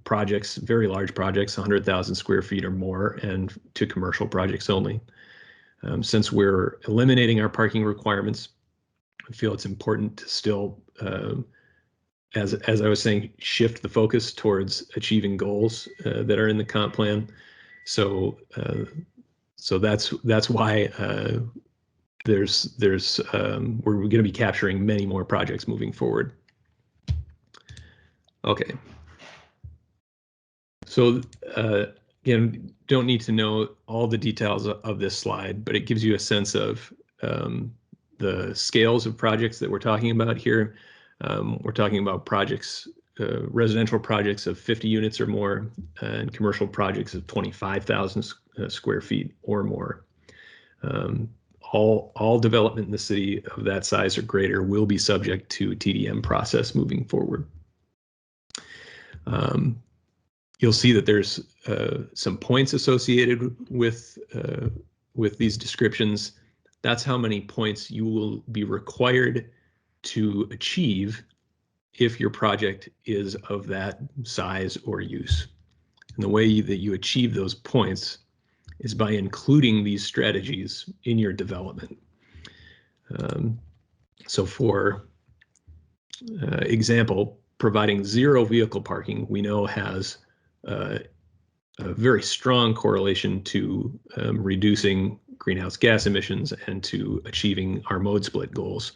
[SPEAKER 12] projects, very large projects, 100,000 square feet or more, and to commercial projects only. Since we're eliminating our parking requirements, I feel it's important to still, as I was saying, shift the focus towards achieving goals that are in the comp plan. So that's why we're going to be capturing many more projects moving forward. Okay. So again, don't need to know all the details of this slide, but it gives you a sense of the scales of projects that we're talking about here. We're talking about projects, residential projects of 50 units or more, and commercial projects of 25,000 square feet or more. all development in the city of that size or greater will be subject to a TDM process moving forward. You'll see that there's some points associated with these descriptions. That's how many points you will be required to achieve if your project is of that size or use. And the way that you achieve those points is by including these strategies in your development. So for example, providing zero vehicle parking, we know has a very strong correlation to reducing greenhouse gas emissions and to achieving our mode split goals.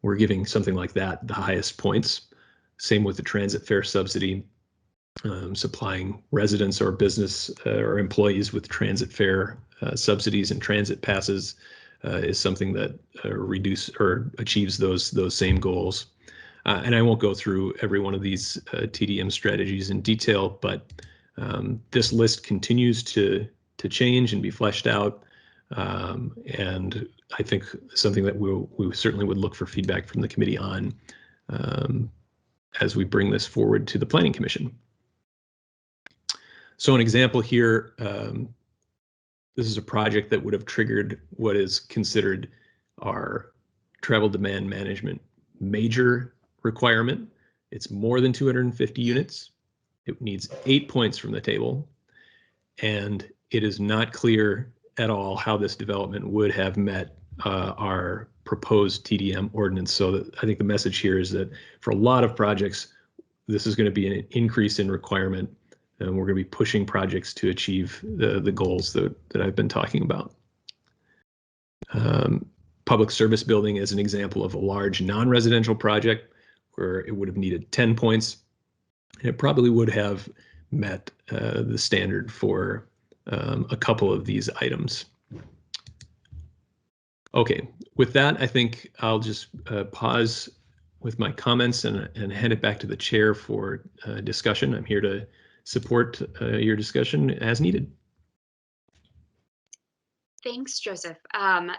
[SPEAKER 12] We're giving something like that the highest points. Same with the transit fare subsidy. Supplying residents or business or employees with transit fare subsidies and transit passes is something that reduce or achieves those same goals. And I won't go through every one of these TDM strategies in detail, but this list continues to change and be fleshed out. And I think something that we certainly would look for feedback from the committee on as we bring this forward to the Planning Commission. So an example here, this is a project that would have triggered what is considered our travel demand management major requirement. It's more than 250 units. It needs 8 points from the table. And it is not clear at all how this development would have met our proposed TDM ordinance. So that I think the message here is that for a lot of projects, this is going to be an increase in requirement. And we're going to be pushing projects to achieve the goals that I've been talking about. Public service building is an example of a large non-residential project where it would have needed 10 points. And it probably would have met the standard for a couple of these items. Okay, with that, I think I'll just pause with my comments and hand it back to the chair for discussion. I'm here to support your discussion as needed.
[SPEAKER 1] Thanks, Joseph.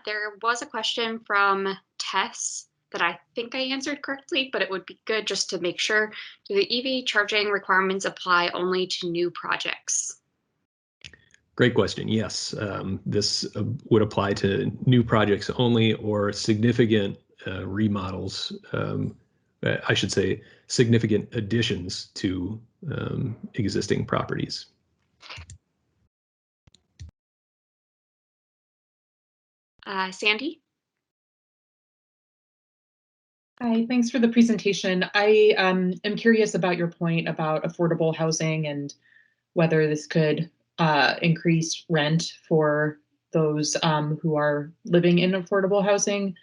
[SPEAKER 1] There was a question from Tess that I think I answered correctly, but it would be good just to make sure. Do the EV charging requirements apply only to new projects?
[SPEAKER 12] Great question. Yes, this would apply to new projects only or significant remodels. I should say significant additions to existing properties.
[SPEAKER 1] Sandy?
[SPEAKER 10] Hi, thanks for the presentation. I am curious about your point about affordable housing and whether this could increase rent for those who are living in affordable housing.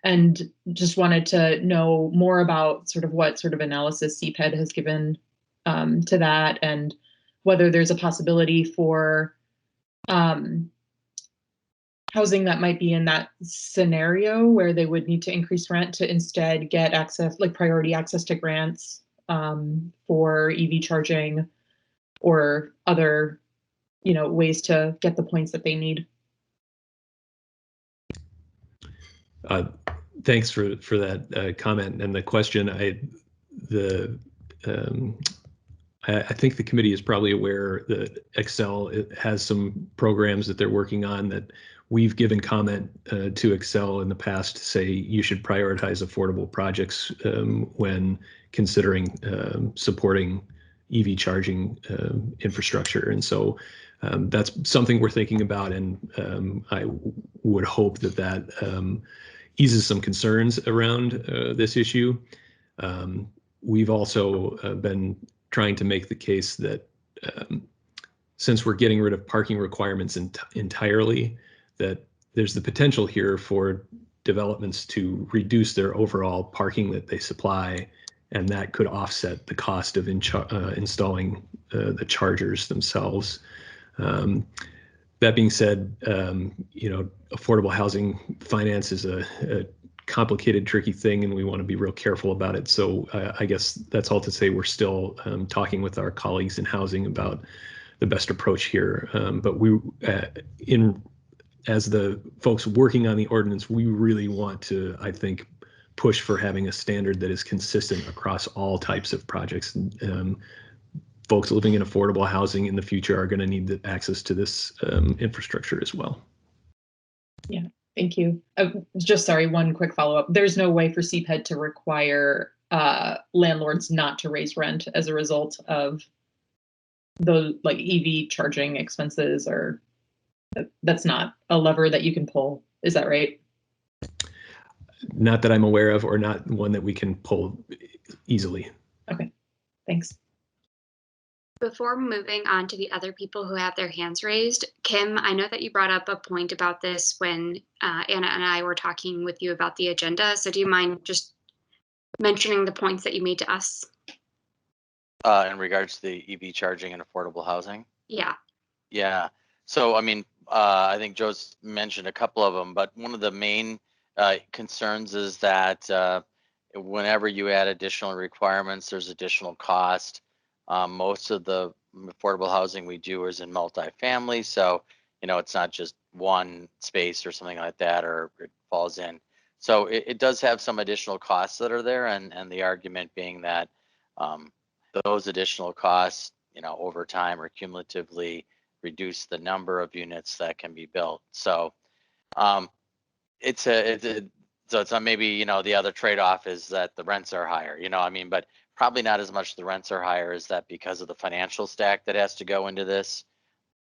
[SPEAKER 10] And just wanted to know more about sort of what sort of analysis CPED has given to that, and whether there's a possibility for housing that might be in that scenario where they would need to increase rent to instead get access, like priority access to grants for EV charging or other, ways to get the points that they need.
[SPEAKER 12] Thanks for that comment and the question. I think the committee is probably aware that Excel has some programs that they're working on that we've given comment to Excel in the past to say you should prioritize affordable projects when considering supporting EV charging infrastructure. And so that's something we're thinking about, and I would hope that eases some concerns around this issue. We've also been trying to make the case that since we're getting rid of parking requirements entirely, that there's the potential here for developments to reduce their overall parking that they supply, and that could offset the cost of installing the chargers themselves. That being said, affordable housing finance is a complicated, tricky thing, and we want to be real careful about it. So I guess that's all to say we're still talking with our colleagues in housing about the best approach here. But as the folks working on the ordinance, we really want to, I think, push for having a standard that is consistent across all types of projects. Folks living in affordable housing in the future are going to need access to this infrastructure as well.
[SPEAKER 10] Yeah, thank you. Just sorry, one quick follow-up. There's no way for CPED to require landlords not to raise rent as a result of the like EV charging expenses, or that's not a lever that you can pull. Is that right?
[SPEAKER 12] Not that I'm aware of, or not one that we can pull easily.
[SPEAKER 10] Okay, thanks.
[SPEAKER 1] Before moving on to the other people who have their hands raised, Kim, I know that you brought up a point about this when Anna and I were talking with you about the agenda. So do you mind just mentioning the points that you made to us?
[SPEAKER 2] In regards to the EV charging and affordable housing?
[SPEAKER 1] Yeah.
[SPEAKER 2] Yeah. So, I mean, I think Joe's mentioned a couple of them, but one of the main concerns is that whenever you add additional requirements, there's additional cost. Most of the affordable housing we do is in multifamily, so it's not just one space or something like that, or it falls in. So it does have some additional costs that are there, and the argument being that those additional costs, over time or cumulatively reduce the number of units that can be built. So it's maybe the other trade-off is that the rents are higher, but probably not as much the rents are higher as that because of the financial stack that has to go into this.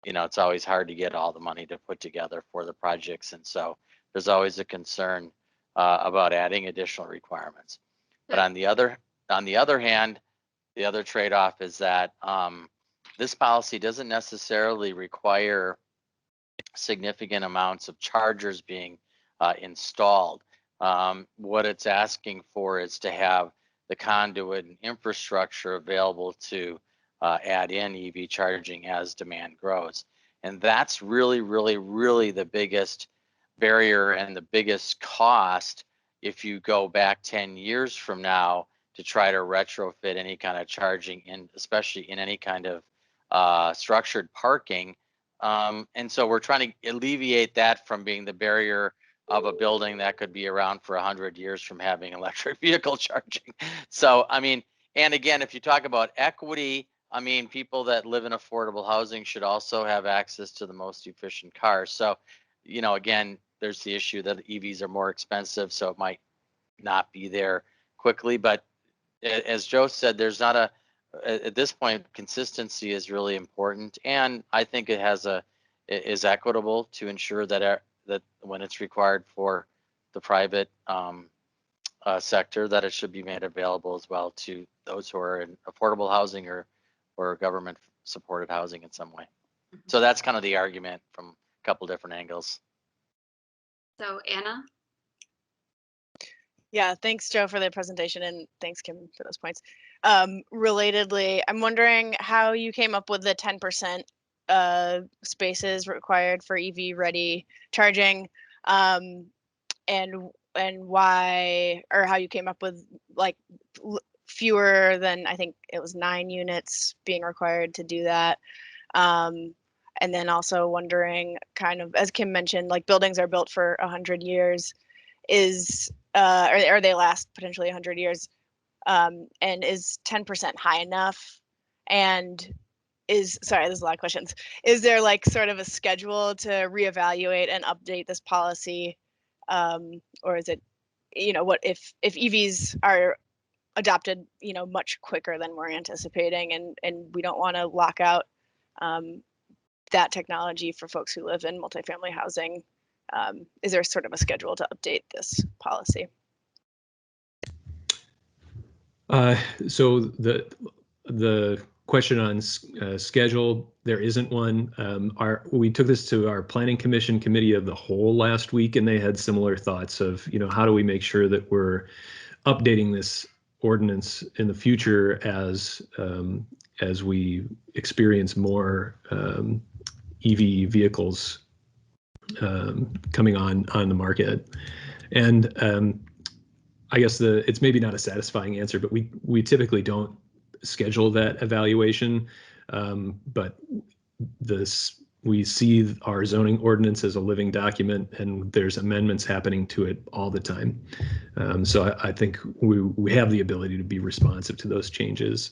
[SPEAKER 2] It's always hard to get all the money to put together for the projects, and so there's always a concern about adding additional requirements. But on the other hand, the other trade-off is that this policy doesn't necessarily require significant amounts of chargers being installed. What it's asking for is to have the conduit and infrastructure available to add in EV charging as demand grows. And that's really, really, really the biggest barrier and the biggest cost if you go back 10 years from now to try to retrofit any kind of charging in, especially in any kind of structured parking. And so we're trying to alleviate that from being the barrier of a building that could be around for 100 years from having electric vehicle charging. So, and again, if you talk about equity, people that live in affordable housing should also have access to the most efficient cars. So, again, there's the issue that EVs are more expensive, so it might not be there quickly. But as Joe said, there's not at this point, consistency is really important, and I think it is equitable to ensure that when it's required for the private sector, that it should be made available as well to those who are in affordable housing or government supported housing in some way. So that's kind of the argument from a couple different angles.
[SPEAKER 1] So Anna?
[SPEAKER 7] Yeah, thanks, Joe, for the presentation, and thanks, Kim, for those points. Relatedly, I'm wondering how you came up with the 10% spaces required for EV-ready charging, and why, or how you came up with like fewer than, I think it was 9 units being required to do that. And then also wondering, kind of, as Kim mentioned, like buildings are built for 100 years. Or they last potentially 100 years, and is 10% high enough? And sorry, there's a lot of questions. Is there like sort of a schedule to reevaluate and update this policy? Or is it, what if EVs are adopted, much quicker than we're anticipating, and we don't want to lock out that technology for folks who live in multifamily housing? Is there sort of a schedule to update this policy?
[SPEAKER 12] So the question on schedule, there isn't one. We took this to our Planning Commission Committee of the Whole last week, and they had similar thoughts of, how do we make sure that we're updating this ordinance in the future as we experience more EV vehicles coming on the market. And I guess it's maybe not a satisfying answer, but we typically don't schedule that evaluation. But the we see our zoning ordinance as a living document, and there's amendments happening to it all the time. So I think we have the ability to be responsive to those changes.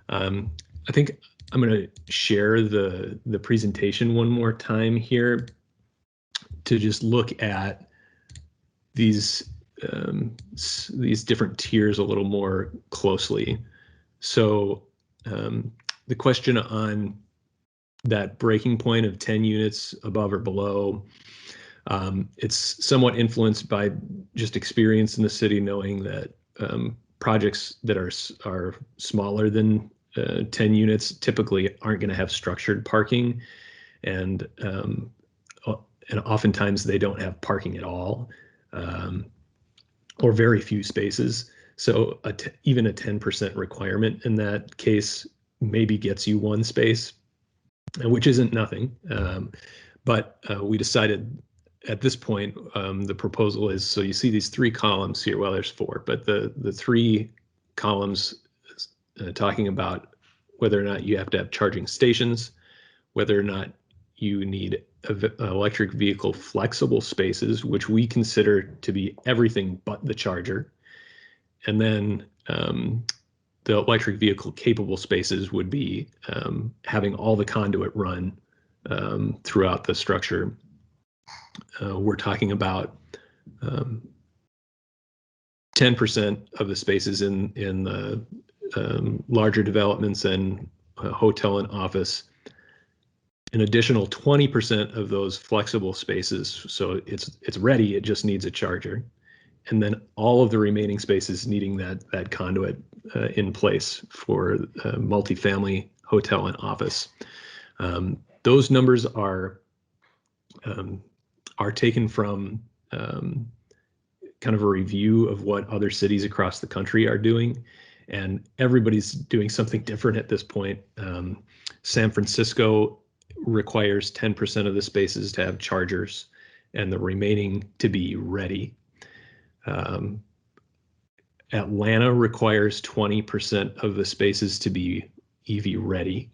[SPEAKER 12] I think I'm going to share the presentation one more time here to just look at these different tiers a little more closely. So the question on that breaking point of 10 units above or below, it's somewhat influenced by just experience in the city, knowing that projects that are smaller than 10 units typically aren't going to have structured parking, and oftentimes they don't have parking at all, or very few spaces. So even a 10% requirement in that case maybe gets you one space, which isn't nothing. But we decided at this point, the proposal is, so you see these three columns here. Well, there's four, but the three columns talking about whether or not you have to have charging stations, whether or not you need electric vehicle flexible spaces, which we consider to be everything but the charger. And then the electric vehicle capable spaces would be having all the conduit run throughout the structure. We're talking about 10% of the spaces in the larger developments and hotel and office, an additional 20% of those flexible spaces. So it's ready, it just needs a charger. And then all of the remaining spaces needing that conduit in place for multifamily, hotel, and office. Those numbers are taken from kind of a review of what other cities across the country are doing, and everybody's doing something different at this point. San Francisco requires 10% of the spaces to have chargers and the remaining to be ready. Atlanta requires 20% of the spaces to be EV ready.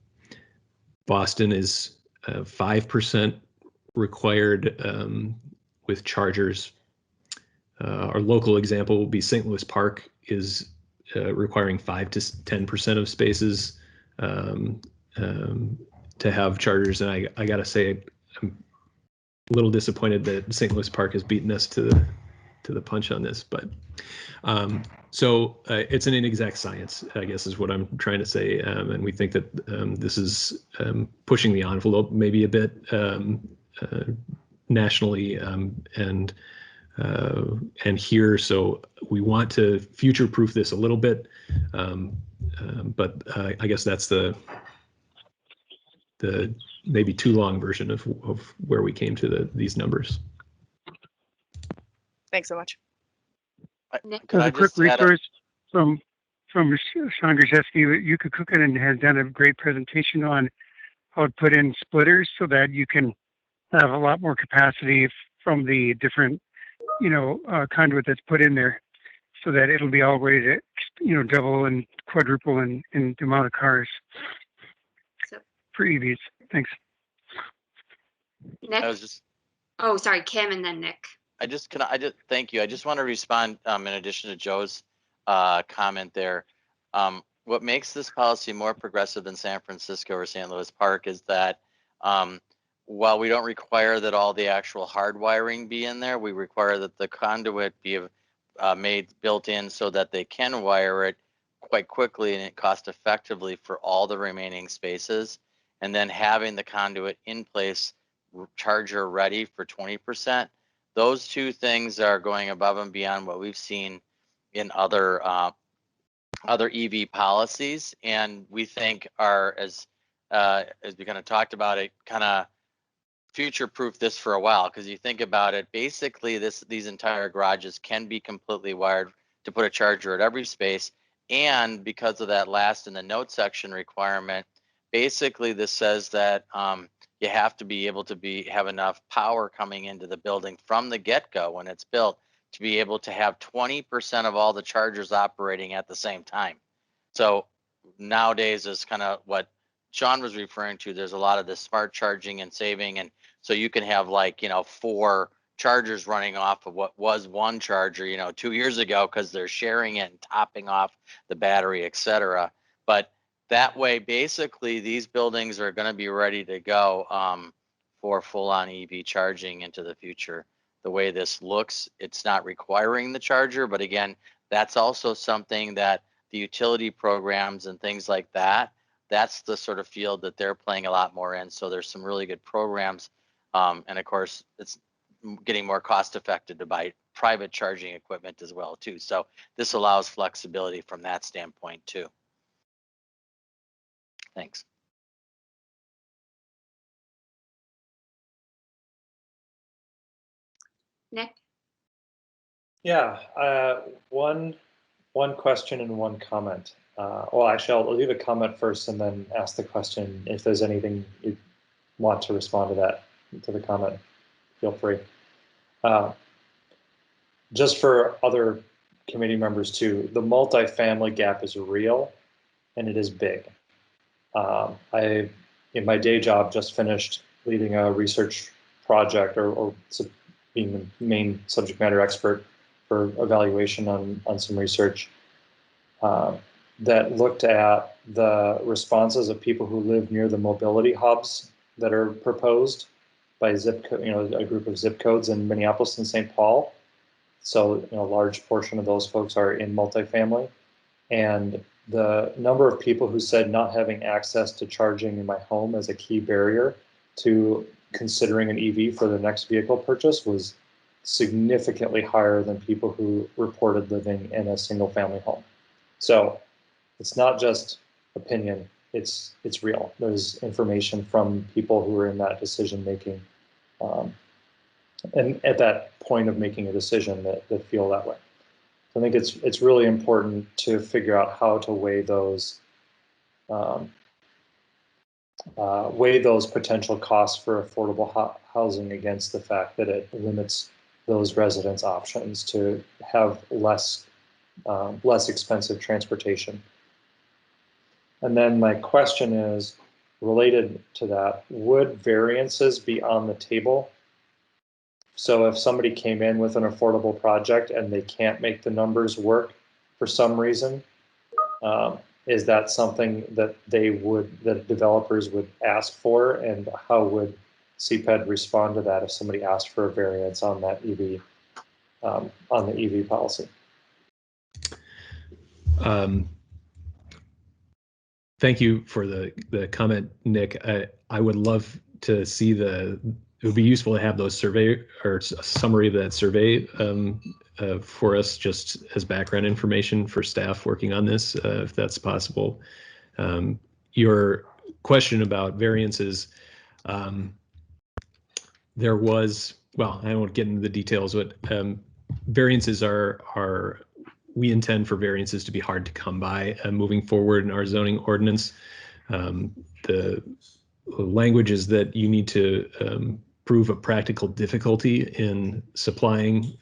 [SPEAKER 12] Boston is 5% required with chargers. Our local example will be St. Louis Park is requiring 5 to 10% of spaces to have chargers. And I got to say, I'm a little disappointed that St. Louis Park has beaten us to the punch on this, but so it's an inexact science, I guess, is what I'm trying to say. And we think that this is pushing the envelope maybe a bit nationally and here. So we want to future-proof this a little bit, but I guess that's the maybe too long version of where we came to these numbers.
[SPEAKER 7] Thanks so much.
[SPEAKER 2] Could I
[SPEAKER 11] a quick
[SPEAKER 2] just add
[SPEAKER 11] resource from Sean Grzyszewski. You Could Cook It and has done a great presentation on how to put in splitters so that you can have a lot more capacity from the different, conduit that's put in there, so that it'll be all ready to, double and quadruple in the amount of cars for EVs. Thanks.
[SPEAKER 1] Nick? Oh, sorry, Kim and then Nick.
[SPEAKER 2] Thank you. I just want to respond in addition to Joe's comment there. What makes this policy more progressive than San Francisco or St. Louis Park is that while we don't require that all the actual hard wiring be in there, we require that the conduit be built in so that they can wire it quite quickly and cost effectively for all the remaining spaces. And then having the conduit in place, charger ready for 20%. Those two things are going above and beyond what we've seen in other EV policies, and we think are, as we kind of talked about it, kind of future-proof this for a while. Because you think about it, basically these entire garages can be completely wired to put a charger at every space, and because of that last in the note section requirement, basically this says that you have to be able to have enough power coming into the building from the get-go when it's built to be able to have 20% of all the chargers operating at the same time. So nowadays is kind of what Sean was referring to, there's a lot of the smart charging and saving. And so you can have like, 4 chargers running off of what was one charger, 2 years ago, because they're sharing it and topping off the battery, et cetera. But that way, basically, these buildings are going to be ready to go for full-on EV charging into the future. The way this looks, it's not requiring the charger, but again, that's also something that the utility programs and things like that, that's the sort of field that they're playing a lot more in. So there's some really good programs. And of course, it's getting more cost effective to buy private charging equipment as well too. So this allows flexibility from that standpoint too. Thanks.
[SPEAKER 1] Nick?
[SPEAKER 3] Yeah, one question and one comment. Well, actually, I'll leave a comment first and then ask the question. If there's anything you want to respond to that, to the comment, feel free. Just for other committee members too, the multifamily gap is real and it is big. I, in my day job, just finished leading a research project or being the main subject matter expert for evaluation on some research that looked at the responses of people who live near the mobility hubs that are proposed by zip code, a group of zip codes in Minneapolis and St. Paul. So, a large portion of those folks are in multifamily. And the number of people who said not having access to charging in my home as a key barrier to considering an EV for their next vehicle purchase was significantly higher than people who reported living in a single family home. So it's not just opinion, it's real. There's information from people who are in that decision making and at that point of making a decision that feel that way. So I think it's really important to figure out how to weigh those potential costs for affordable housing against the fact that it limits those residents' options to have less expensive transportation. And then my question is related to that: would variances be on the table? So if somebody came in with an affordable project and they can't make the numbers work for some reason, is that something that that developers would ask for, and how would CPED respond to that if somebody asked for a variance on that EV, on the EV policy?
[SPEAKER 12] Thank you for the comment, Nick. I would love to see it would be useful to have those survey or a summary of that survey for us, just as background information for staff working on this, if that's possible. Your question about variances, there was, well, I won't get into the details, but variances we intend for variances to be hard to come by moving forward in our zoning ordinance. The language is that you need to prove a practical difficulty in supplying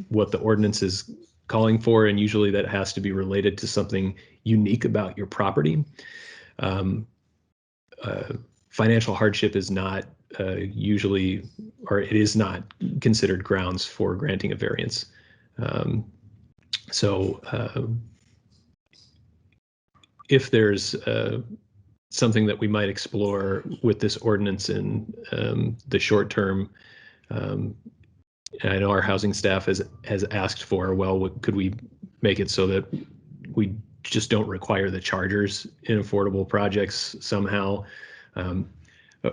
[SPEAKER 12] what the ordinance is calling for, and usually that has to be related to something unique about your property. Financial hardship is not usually, or it is not considered grounds for granting a variance. So if there's something that we might explore with this ordinance in the short term, I know our housing staff has asked for, well, could we make it so that we just don't require the chargers in affordable projects somehow?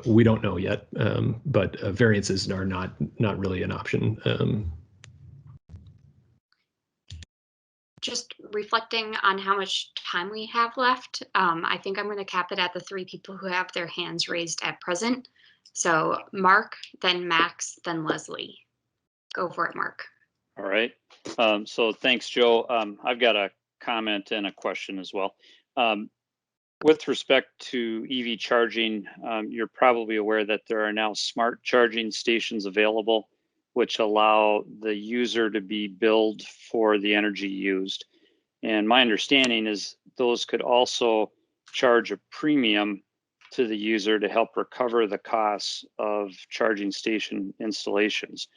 [SPEAKER 12] We don't know yet, but variances are not really an option.
[SPEAKER 1] Just reflecting on how much time we have left, I think I'm going to cap it at the 3 people who have their hands raised at present. So Mark, then Max, then Leslie. Go for it, Mark.
[SPEAKER 9] All right. So thanks, Joe. I've got a comment and a question as well. With respect to EV charging, you're probably aware that there are now smart charging stations available, which allow the user to be billed for the energy used. And my understanding is those could also charge a premium to the user to help recover the costs of charging station installations.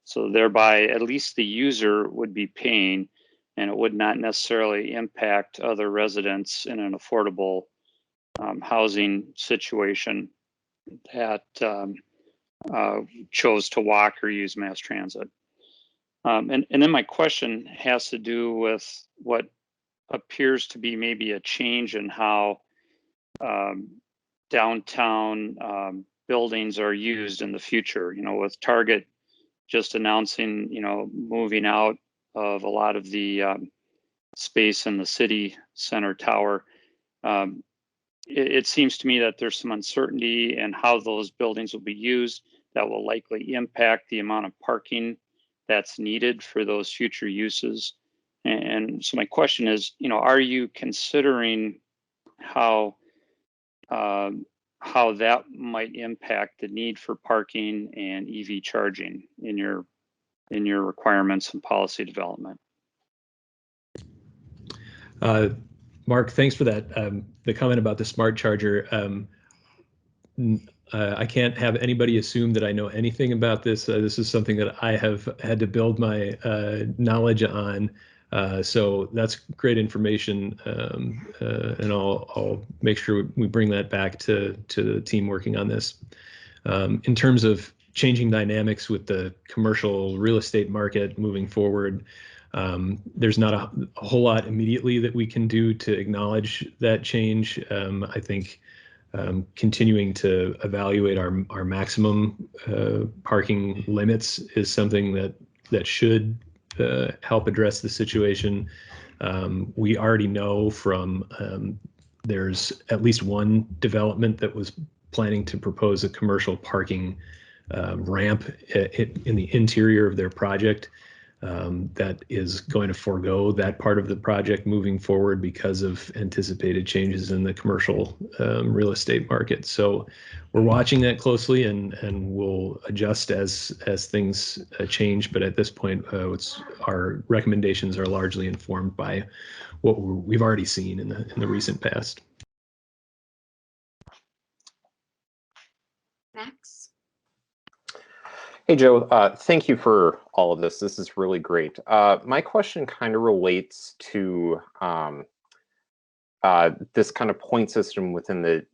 [SPEAKER 9] So thereby, at least the user would be paying, and it would not necessarily impact other residents in an affordable housing situation that chose to walk or use mass transit. And then my question has to do with what appears to be maybe a change in how downtown buildings are used in the future, you know, with Target just announcing, you know, moving out of a lot of the space in the city center tower. It seems to me that there's some uncertainty in how those buildings will be used that will likely impact the amount of parking that's needed for those future uses. And so my question is, you know, are you considering how that might impact the need for parking and EV charging in your requirements and policy development?
[SPEAKER 12] Mark, thanks for that. The comment about the smart charger. I can't have anybody assume that I know anything about this. This is something that I have had to build my knowledge on. So that's great information, and I'll make sure we bring that back to the team working on this. In terms of changing dynamics with the commercial real estate market moving forward, there's not a whole lot immediately that we can do to acknowledge that change. I think continuing to evaluate our maximum parking limits is something that should help address the situation. We already know from there's at least one development that was planning to propose a commercial parking ramp in the interior of their project that is going to forego that part of the project moving forward because of anticipated changes in the commercial real estate market. So we're watching that closely, and we'll adjust as things change. But at this point, our recommendations are largely informed by what we've already seen in the recent past.
[SPEAKER 1] Max?
[SPEAKER 5] Hey, Joe, thank you for all of this. This is really great. My question kind of relates to this kind of point system within the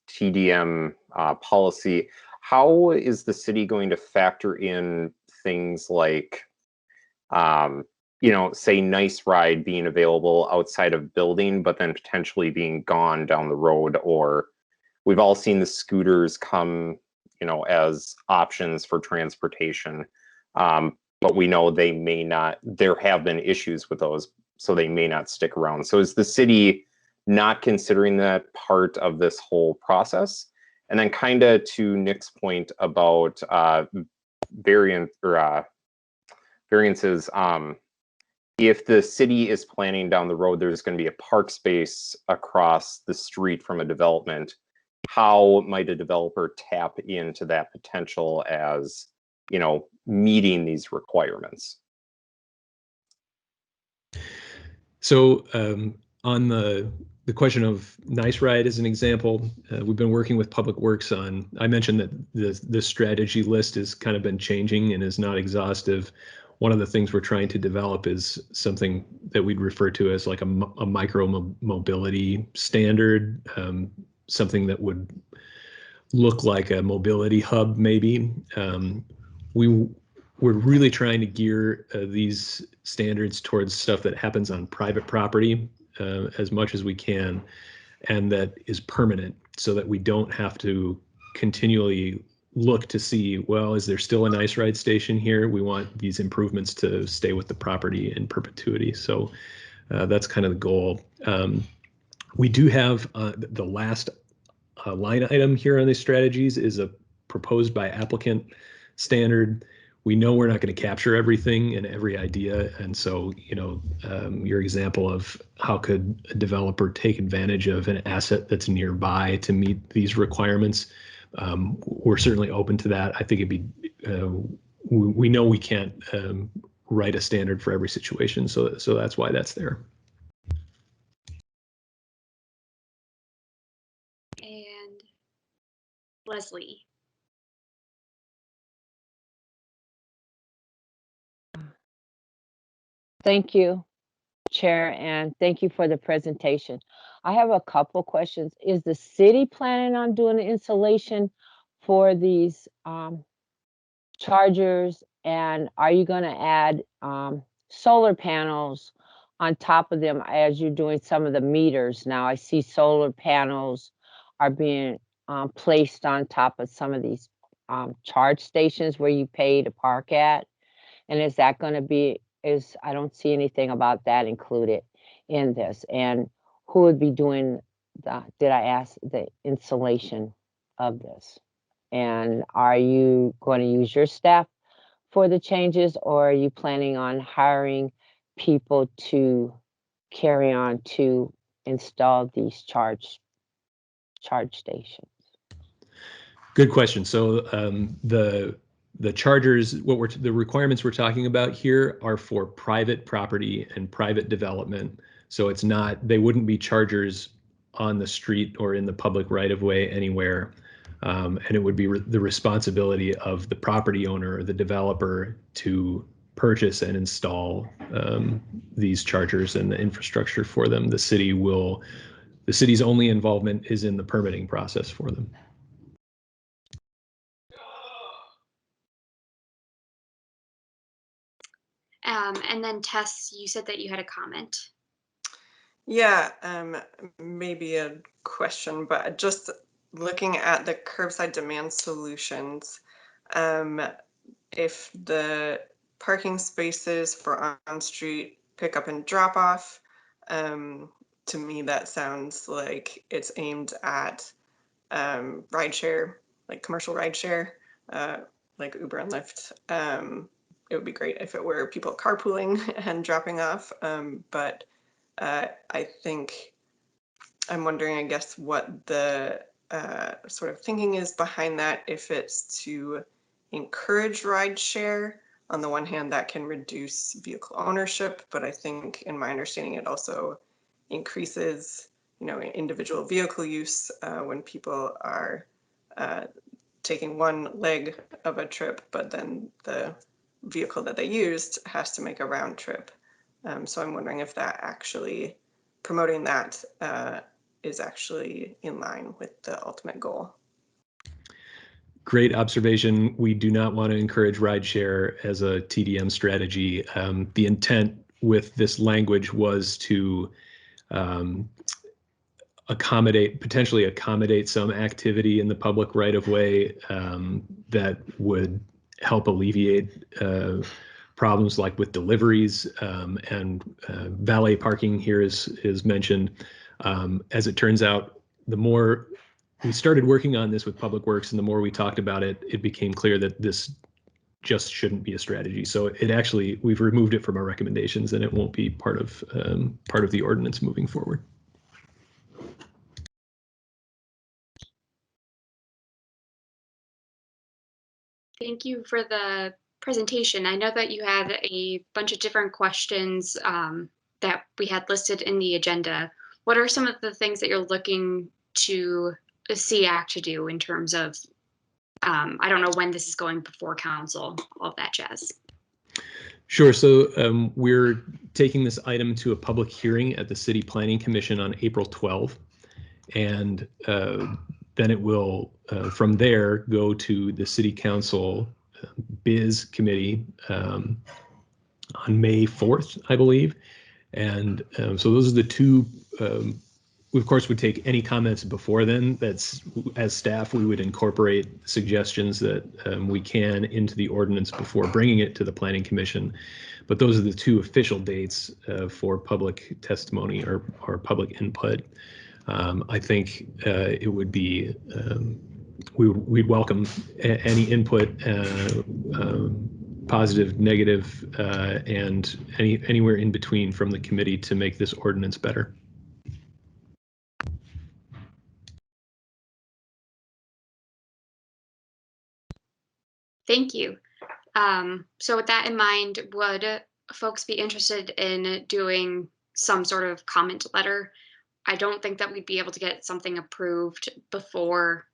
[SPEAKER 5] TDM policy. How is the city going to factor in things like, you know, say Nice Ride being available outside of building, but then potentially being gone down the road? Or we've all seen the scooters come, you know, as options for transportation, but we know they may not, there have been issues with those, so they may not stick around. So is the city not considering that part of this whole process? And then kind of to Nick's point about variances, if the city is planning down the road, there's going to be a park space across the street from a development, how might a developer tap into that potential as, you know, meeting these requirements?
[SPEAKER 12] So on the question of Nice Ride as an example, we've been working with Public Works on, I mentioned that the strategy list has kind of been changing and is not exhaustive. One of the things we're trying to develop is something that we'd refer to as like a micro mobility standard, something that would look like a mobility hub, maybe. We're really trying to gear these standards towards stuff that happens on private property as much as we can, and that is permanent, so that we don't have to continually look to see, well, is there still a Nice Ride station here? We want these improvements to stay with the property in perpetuity. So that's kind of the goal. We do have the last line item here on these strategies is a proposed by applicant standard. We know we're not going to capture everything and every idea. And so, you know, your example of how could a developer take advantage of an asset that's nearby to meet these requirements, we're certainly open to that. I think it'd be, we know we can't write a standard for every situation. So that's why that's there.
[SPEAKER 1] And Leslie.
[SPEAKER 14] Thank you, Chair, and thank you for the presentation. I have a couple questions. Is the city planning on doing the installation for these chargers? And are you going to add solar panels on top of them as you're doing some of the meters? Now I see solar panels are being placed on top of some of these charge stations where you pay to park at. And is that going to be, I don't see anything about that included in this. And who would be doing did I ask the installation of this? And are you going to use your staff for the changes, or are you planning on hiring people to carry on to install these charge stations?
[SPEAKER 12] Good question. So the chargers, the requirements we're talking about here are for private property and private development. So it's not, they wouldn't be chargers on the street or in the public right of way anywhere. And it would be the responsibility of the property owner or the developer to purchase and install these chargers and the infrastructure for them. The city's only involvement is in the permitting process for them.
[SPEAKER 1] And then Tess, you said that you had a comment.
[SPEAKER 8] Yeah, maybe a question, but just looking at the curbside demand solutions, if the parking spaces for on-street pickup and drop-off, to me that sounds like it's aimed at rideshare, like commercial rideshare, like Uber and Lyft. It would be great if it were people carpooling and dropping off, but I think I'm wondering, I guess, what the sort of thinking is behind that. If it's to encourage rideshare, on the one hand, that can reduce vehicle ownership, but I think, in my understanding, it also increases, individual vehicle use when people are taking one leg of a trip, but then the vehicle that they used has to make a round trip. So I'm wondering if that actually, promoting that is actually in line with the ultimate goal.
[SPEAKER 12] Great observation. We do not want to encourage rideshare as a TDM strategy. The intent with this language was to potentially accommodate some activity in the public right of way that would help alleviate problems like with deliveries and valet parking here is mentioned. As it turns out, the more we started working on this with Public Works and the more we talked about it, it became clear that this just shouldn't be a strategy. So we've removed it from our recommendations and it won't be part of the ordinance moving forward.
[SPEAKER 1] Thank you for the presentation. I know that you had a bunch of different questions that we had listed in the agenda. What are some of the things that you're looking to see ACT to do in terms of, I don't know when this is going before council, all of that jazz?
[SPEAKER 12] Sure. So we're taking this item to a public hearing at the City Planning Commission on April 12th. And then it will, from there, go to the City Council Biz Committee on May 4th, I believe. And so those are the two. We, of course, would take any comments before then. That's, as staff, we would incorporate suggestions that we can into the ordinance before bringing it to the Planning Commission. But those are the two official dates for public testimony or public input. I think it would be, we'd welcome any input, positive, negative, and anywhere in between from the committee to make this ordinance better.
[SPEAKER 1] Thank you. So with that in mind, would folks be interested in doing some sort of comment letter? I don't think that we'd be able to get something approved before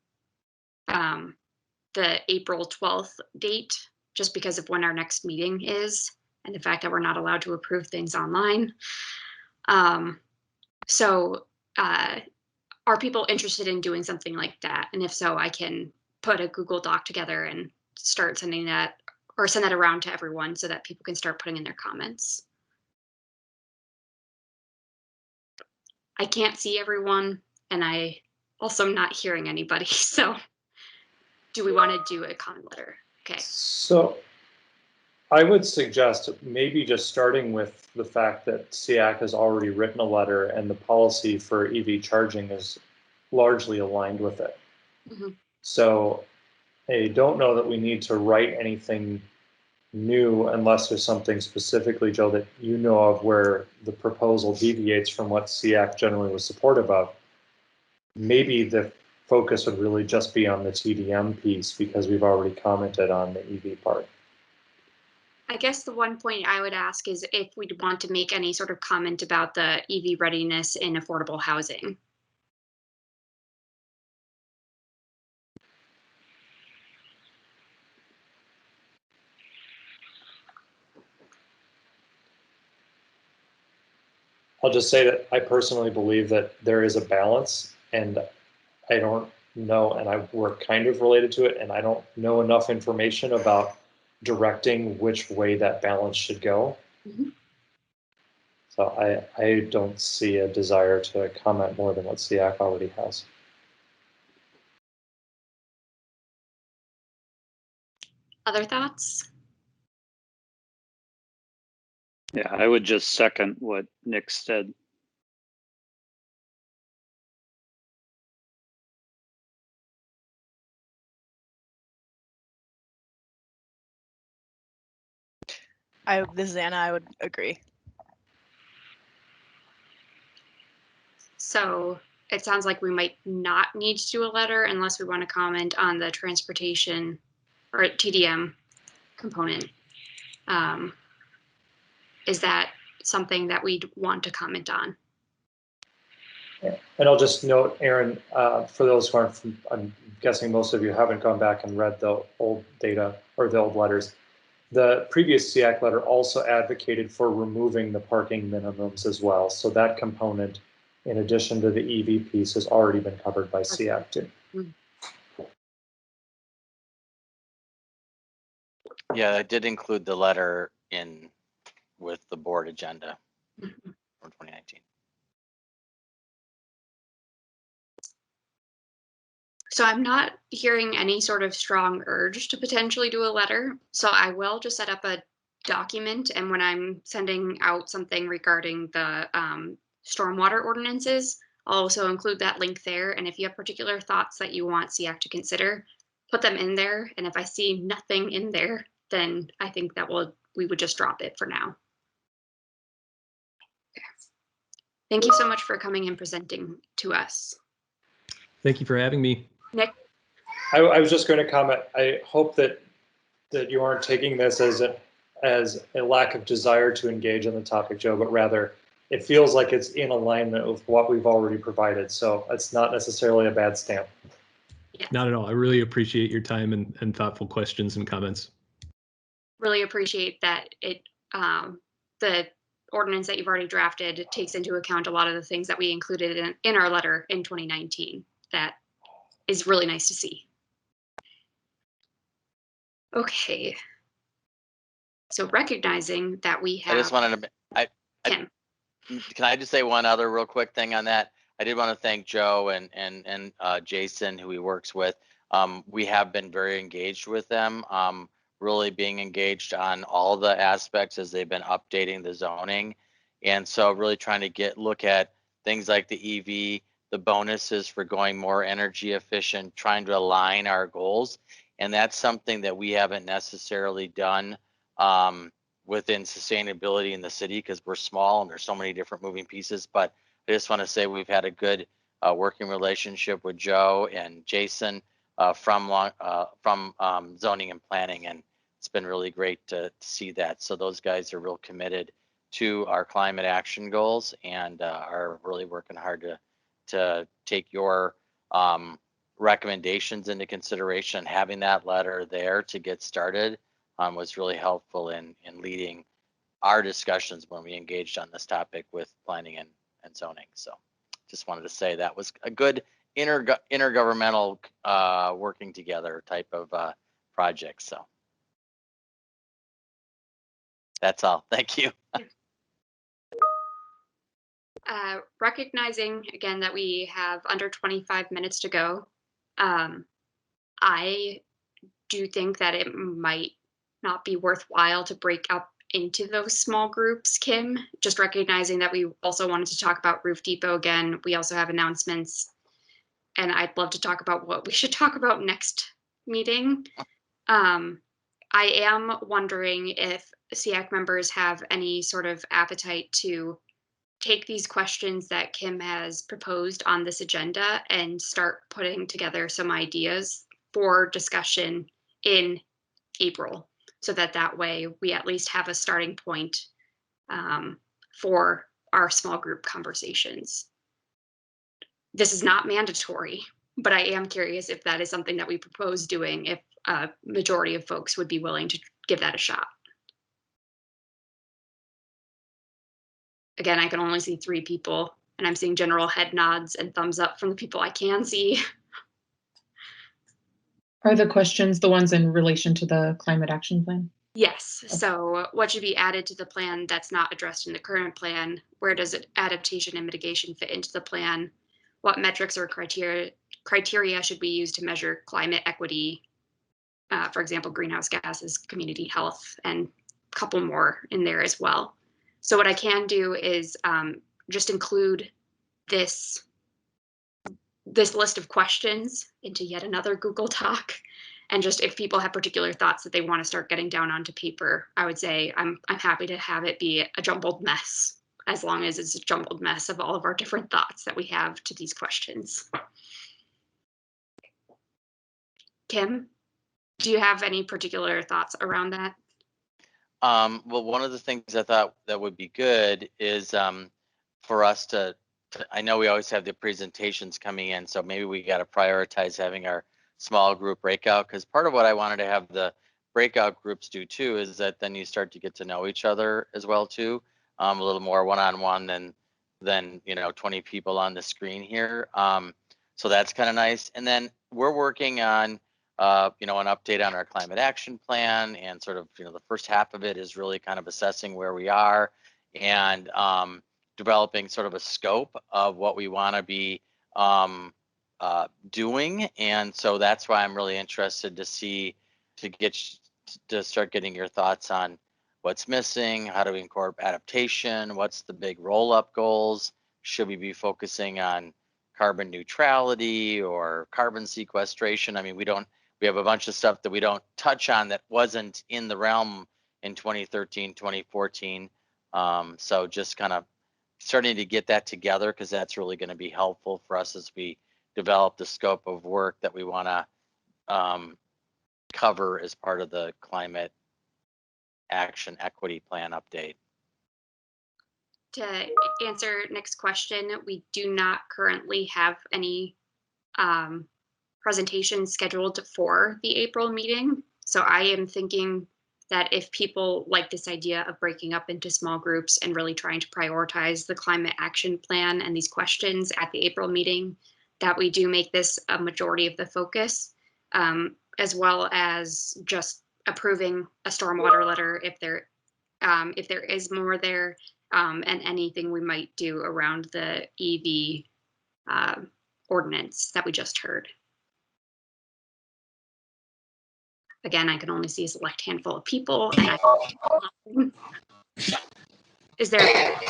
[SPEAKER 1] the April 12th date, just because of when our next meeting is and the fact that we're not allowed to approve things online. So are people interested in doing something like that? And if so, I can put a Google Doc together and start sending that or send that around to everyone so that people can start putting in their comments. I can't see everyone, and I also am not hearing anybody. So do we want to do a comment letter? Okay.
[SPEAKER 3] So I would suggest maybe just starting with the fact that SEAC has already written a letter and the policy for EV charging is largely aligned with it.
[SPEAKER 1] Mm-hmm.
[SPEAKER 3] So I don't know that we need to write anything new unless there's something specifically, Joe, that you know of where the proposal deviates from what SEAC generally was supportive of. Maybe the focus would really just be on the TDM piece because we've already commented on the EV part.
[SPEAKER 1] I guess the one point I would ask is if we'd want to make any sort of comment about the EV readiness in affordable housing.
[SPEAKER 3] I'll just say that I personally believe that there is a balance, and I don't know, and we're kind of related to it, and I don't know enough information about directing which way that balance should go.
[SPEAKER 1] Mm-hmm.
[SPEAKER 3] So I don't see a desire to comment more than what SEAC already has.
[SPEAKER 1] Other thoughts?
[SPEAKER 9] Yeah, I would just second what Nick said.
[SPEAKER 7] This is Anna. I would agree.
[SPEAKER 1] So it sounds like we might not need to do a letter unless we want to comment on the transportation or TDM component. Is that something that we'd want to comment on?
[SPEAKER 3] And I'll just note, Aaron, for those who aren't, I'm guessing most of you haven't gone back and read the old data or the old letters. The previous SEAC letter also advocated for removing the parking minimums as well. So that component, in addition to the EV piece, has already been covered by SEAC too.
[SPEAKER 2] Yeah, I did include the letter in with the board agenda from 2019.
[SPEAKER 1] So I'm not hearing any sort of strong urge to potentially do a letter. So I will just set up a document, and when I'm sending out something regarding the stormwater ordinances, I'll also include that link there. And if you have particular thoughts that you want SEAC to consider, put them in there. And if I see nothing in there, then I think that we would just drop it for now. Okay. Thank you so much for coming and presenting to us.
[SPEAKER 12] Thank you for having me.
[SPEAKER 1] Nick?
[SPEAKER 3] I was just going to comment. I hope that you aren't taking this as a lack of desire to engage on the topic, Joe, but rather it feels like it's in alignment with what we've already provided. So it's not necessarily a bad stamp.
[SPEAKER 1] Yes.
[SPEAKER 12] Not at all. I really appreciate your time and thoughtful questions and comments.
[SPEAKER 1] Really appreciate that the ordinance that you've already drafted takes into account a lot of the things that we included in our letter in 2019. That is really nice to see. Okay. So recognizing that we have.
[SPEAKER 2] I just wanted to. Can I just say one other real quick thing on that? I did want to thank Joe and Jason, who he works with. We have been very engaged with them, really being engaged on all the aspects as they've been updating the zoning. And so really trying to look at things like the EV, the bonuses for going more energy efficient, trying to align our goals. And that's something that we haven't necessarily done within sustainability in the city because we're small and there's so many different moving pieces. But I just want to say we've had a good working relationship with Joe and Jason from zoning and planning, and it's been really great to see that. So those guys are real committed to our climate action goals and are really working hard to take your recommendations into consideration. Having that letter there to get started was really helpful in leading our discussions when we engaged on this topic with planning and zoning. So just wanted to say that was a good intergovernmental working together type of project. So that's all. Thank you.
[SPEAKER 1] Recognizing again that we have under 25 minutes to go, I do think that it might not be worthwhile to break up into those small groups, Kim, just recognizing that we also wanted to talk about Roof Depot again. We also have announcements, and I'd love to talk about what we should talk about next meeting. I am wondering if SEAC members have any sort of appetite to take these questions that Kim has proposed on this agenda and start putting together some ideas for discussion in April, so that way we at least have a starting point for our small group conversations. This is not mandatory, but I am curious if that is something that we propose doing, if a majority of folks would be willing to give that a shot. Again, I can only see 3 people, and I'm seeing general head nods and thumbs up from the people I can see.
[SPEAKER 10] Are the questions the ones in relation to the climate action plan?
[SPEAKER 1] Yes. So what should be added to the plan that's not addressed in the current plan? Where does adaptation and mitigation fit into the plan? What metrics or criteria should we use to measure climate equity? For example, greenhouse gases, community health, and a couple more in there as well. So what I can do is just include this list of questions into yet another Google Doc. And just if people have particular thoughts that they want to start getting down onto paper, I would say I'm happy to have it be a jumbled mess, as long as it's a jumbled mess of all of our different thoughts that we have to these questions. Kim, do you have any particular thoughts around that?
[SPEAKER 2] Well, one of the things I thought that would be good is for us to, I know we always have the presentations coming in, so maybe we got to prioritize having our small group breakout, because part of what I wanted to have the breakout groups do too is that then you start to get to know each other as well too, a little more one-on-one than 20 people on the screen here. So that's kind of nice. And then we're working on an update on our climate action plan, and sort of the first half of it is really kind of assessing where we are and developing sort of a scope of what we want to be doing. And so that's why I'm really interested to start getting your thoughts on what's missing, how do we incorporate adaptation, what's the big roll-up goals, should we be focusing on carbon neutrality or carbon sequestration? I mean, we have a bunch of stuff that we don't touch on that wasn't in the realm in 2013, 2014. So just kind of starting to get that together, because that's really going to be helpful for us as we develop the scope of work that we want to cover as part of the climate action equity plan update.
[SPEAKER 1] To answer next question, we do not currently have any presentations scheduled for the April meeting. So I am thinking that if people like this idea of breaking up into small groups and really trying to prioritize the climate action plan and these questions at the April meeting, that we do make this a majority of the focus, as well as just approving a stormwater letter if there is more there, and anything we might do around the EV ordinance that we just heard. Again, I can only see a select handful of people. And is there?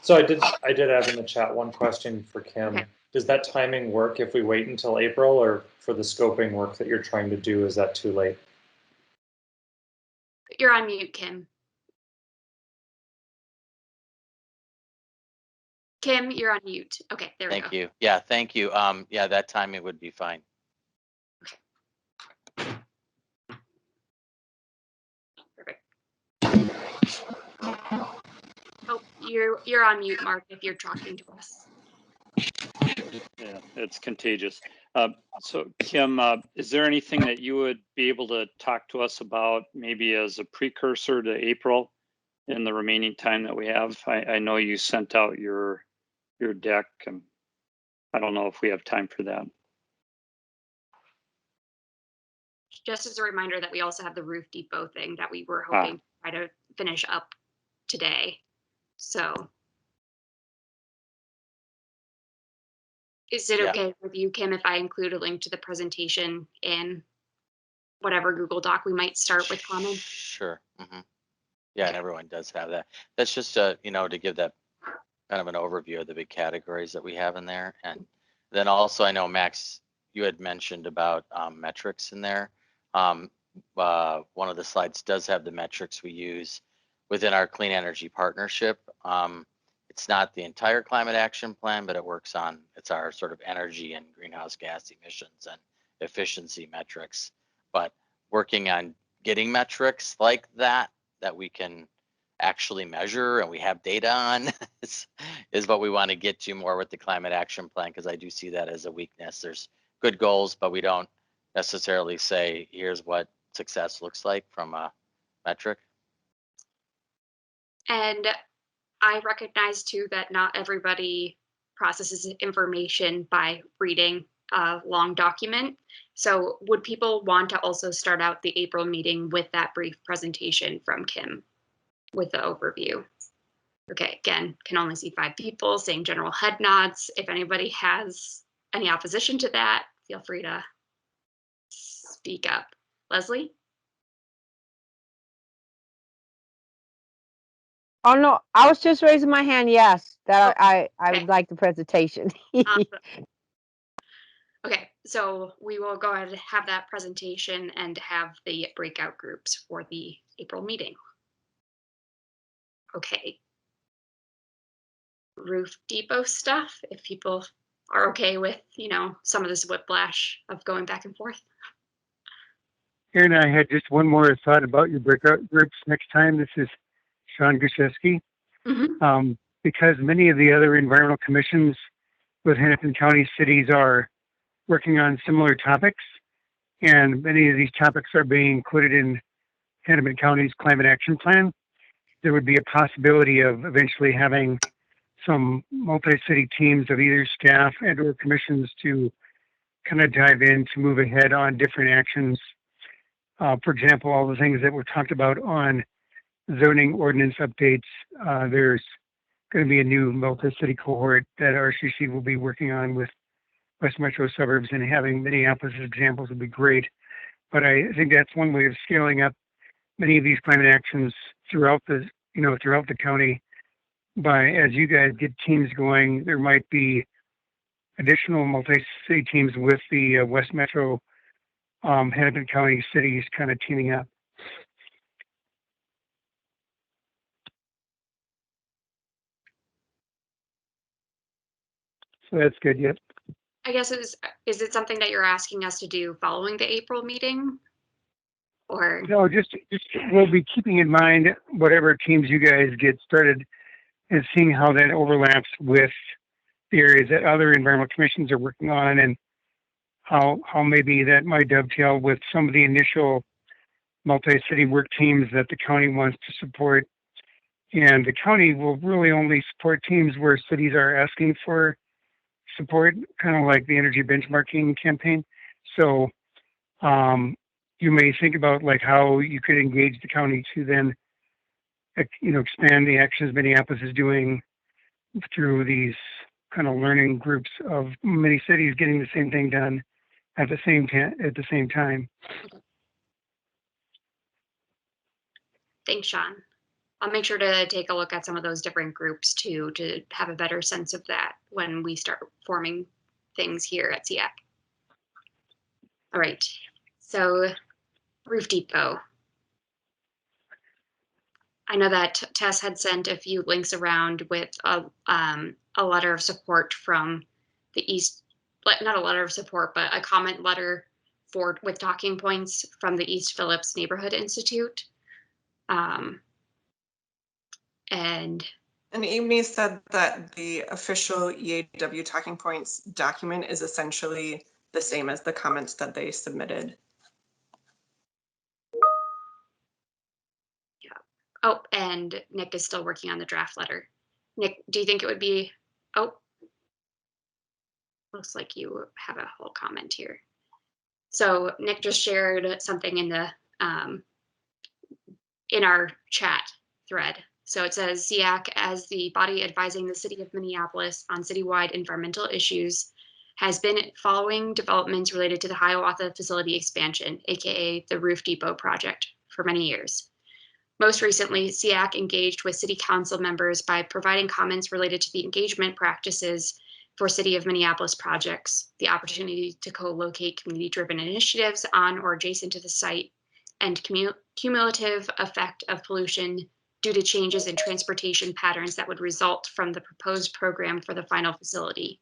[SPEAKER 3] So I did have in the chat one question for Kim.
[SPEAKER 1] Okay.
[SPEAKER 3] Does that timing work if we wait until April, or for the scoping work that you're trying to do, is that too late?
[SPEAKER 1] You're on mute, Kim. Kim, you're on mute. Okay, there we go.
[SPEAKER 2] Thank you. Yeah, thank you. Yeah, that timing would be fine.
[SPEAKER 1] Perfect. Oh, you're on mute, Mark, if you're talking to us.
[SPEAKER 9] Yeah, it's contagious. So Kim, is there anything that you would be able to talk to us about maybe as a precursor to April in the remaining time that we have? I know you sent out your deck, and I don't know if we have time for that.
[SPEAKER 1] Just as a reminder that we also have the roof depot thing that we were hoping to try to finish up today. So is it okay with you, Kim, if I include a link to the presentation in whatever Google Doc we might start with comments?
[SPEAKER 2] Sure. Yeah, and everyone does have that. That's just to give that kind of an overview of the big categories that we have in there. And then also, I know Max, you had mentioned about metrics in there. One of the slides does have the metrics we use within our clean energy partnership. It's not the entire climate action plan, but it's our sort of energy and greenhouse gas emissions and efficiency metrics. But working on getting metrics like that we can actually measure and we have data on is what we want to get to more with the climate action plan, because I do see that as a weakness. There's good goals, but we don't necessarily say, here's what success looks like from a metric.
[SPEAKER 1] And I recognize too that not everybody processes information by reading a long document. So would people want to also start out the April meeting with that brief presentation from Kim with the overview? Okay, again, can only see 5 people saying general head nods. If anybody has any opposition to that, feel free to speak up. Leslie?
[SPEAKER 14] Oh, no, I was just raising my hand, yes, that I would like the presentation.
[SPEAKER 1] Awesome. Okay, so we will go ahead and have that presentation and have the breakout groups for the April meeting. Okay. Roof depot stuff, if people are okay with, some of this whiplash of going back and forth.
[SPEAKER 11] Aaron, I had just one more thought about your breakout groups next time. This is Sean Guszewski. Because many of the other environmental commissions with Hennepin County cities are working on similar topics, and many of these topics are being included in Hennepin County's climate action plan. There would be a possibility of eventually having some multi-city teams of either staff and or commissions to kind of dive in to move ahead on different actions. For example, all the things that were talked about on zoning ordinance updates. There's going to be a new multi-city cohort that RCC will be working on with West Metro suburbs, and having Minneapolis examples would be great. But I think that's one way of scaling up many of these climate actions throughout the county. As you guys get teams going, there might be additional multi-city teams with the West Metro Hennepin County cities kind of teaming up. So that's good. Yep.
[SPEAKER 1] I guess is it something that you're asking us to do following the April meeting? Or
[SPEAKER 11] no, just we'll be keeping in mind whatever teams you guys get started and seeing how that overlaps with the areas that other environmental commissions are working on, and how maybe that might dovetail with some of the initial multi-city work teams that the county wants to support. And the county will really only support teams where cities are asking for support, kind of like the energy benchmarking campaign. So you may think about like how you could engage the county to then expand the actions Minneapolis is doing through these kind of learning groups of many cities getting the same thing done at the same time.
[SPEAKER 1] Thanks, Sean. I'll make sure to take a look at some of those different groups too, to have a better sense of that when we start forming things here at SEAC. All right, so Roof Depot. I know that Tess had sent a few links around with a letter of support from the East, not a letter of support, but a comment letter with talking points from the East Phillips Neighborhood Institute. And
[SPEAKER 8] And Amy said that the official EAW talking points document is essentially the same as the comments that they submitted.
[SPEAKER 1] Yeah. Oh, and Nick is still working on the draft letter. Nick, do you think it would be, oh, looks like you have a whole comment here. So Nick just shared something in the in our chat thread. So it says SEAC, as the body advising the city of Minneapolis on citywide environmental issues, has been following developments related to the Hiawatha facility expansion, aka the Roof Depot project, for many years. Most recently, SEAC engaged with city council members by providing comments related to the engagement practices for City of Minneapolis projects, the opportunity to co-locate community-driven initiatives on or adjacent to the site, and cumulative effect of pollution due to changes in transportation patterns that would result from the proposed program for the final facility.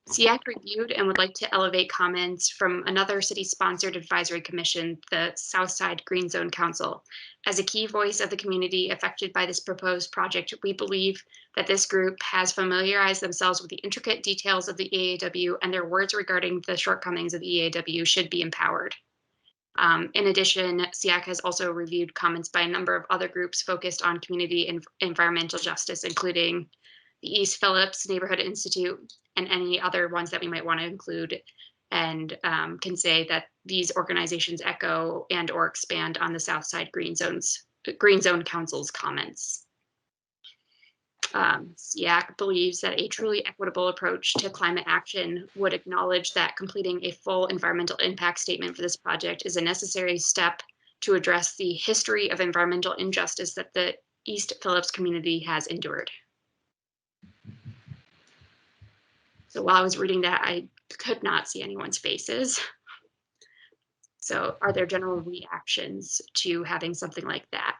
[SPEAKER 1] SEAC reviewed and would like to elevate comments from another city-sponsored advisory commission, the Southside Green Zone Council. As a key voice of the community affected by this proposed project, we believe that this group has familiarized themselves with the intricate details of the EAW, and their words regarding the shortcomings of the EAW should be empowered. In addition, SEAC has also reviewed comments by a number of other groups focused on community and environmental justice, including the East Phillips Neighborhood Institute and any other ones that we might want to include, and can say that these organizations echo and or expand on the Southside Green Zone Council's comments. SEAC believes that a truly equitable approach to climate action would acknowledge that completing a full environmental impact statement for this project is a necessary step to address the history of environmental injustice that the East Phillips community has endured. So while I was reading that, I could not see anyone's faces. So are there general reactions to having something like that?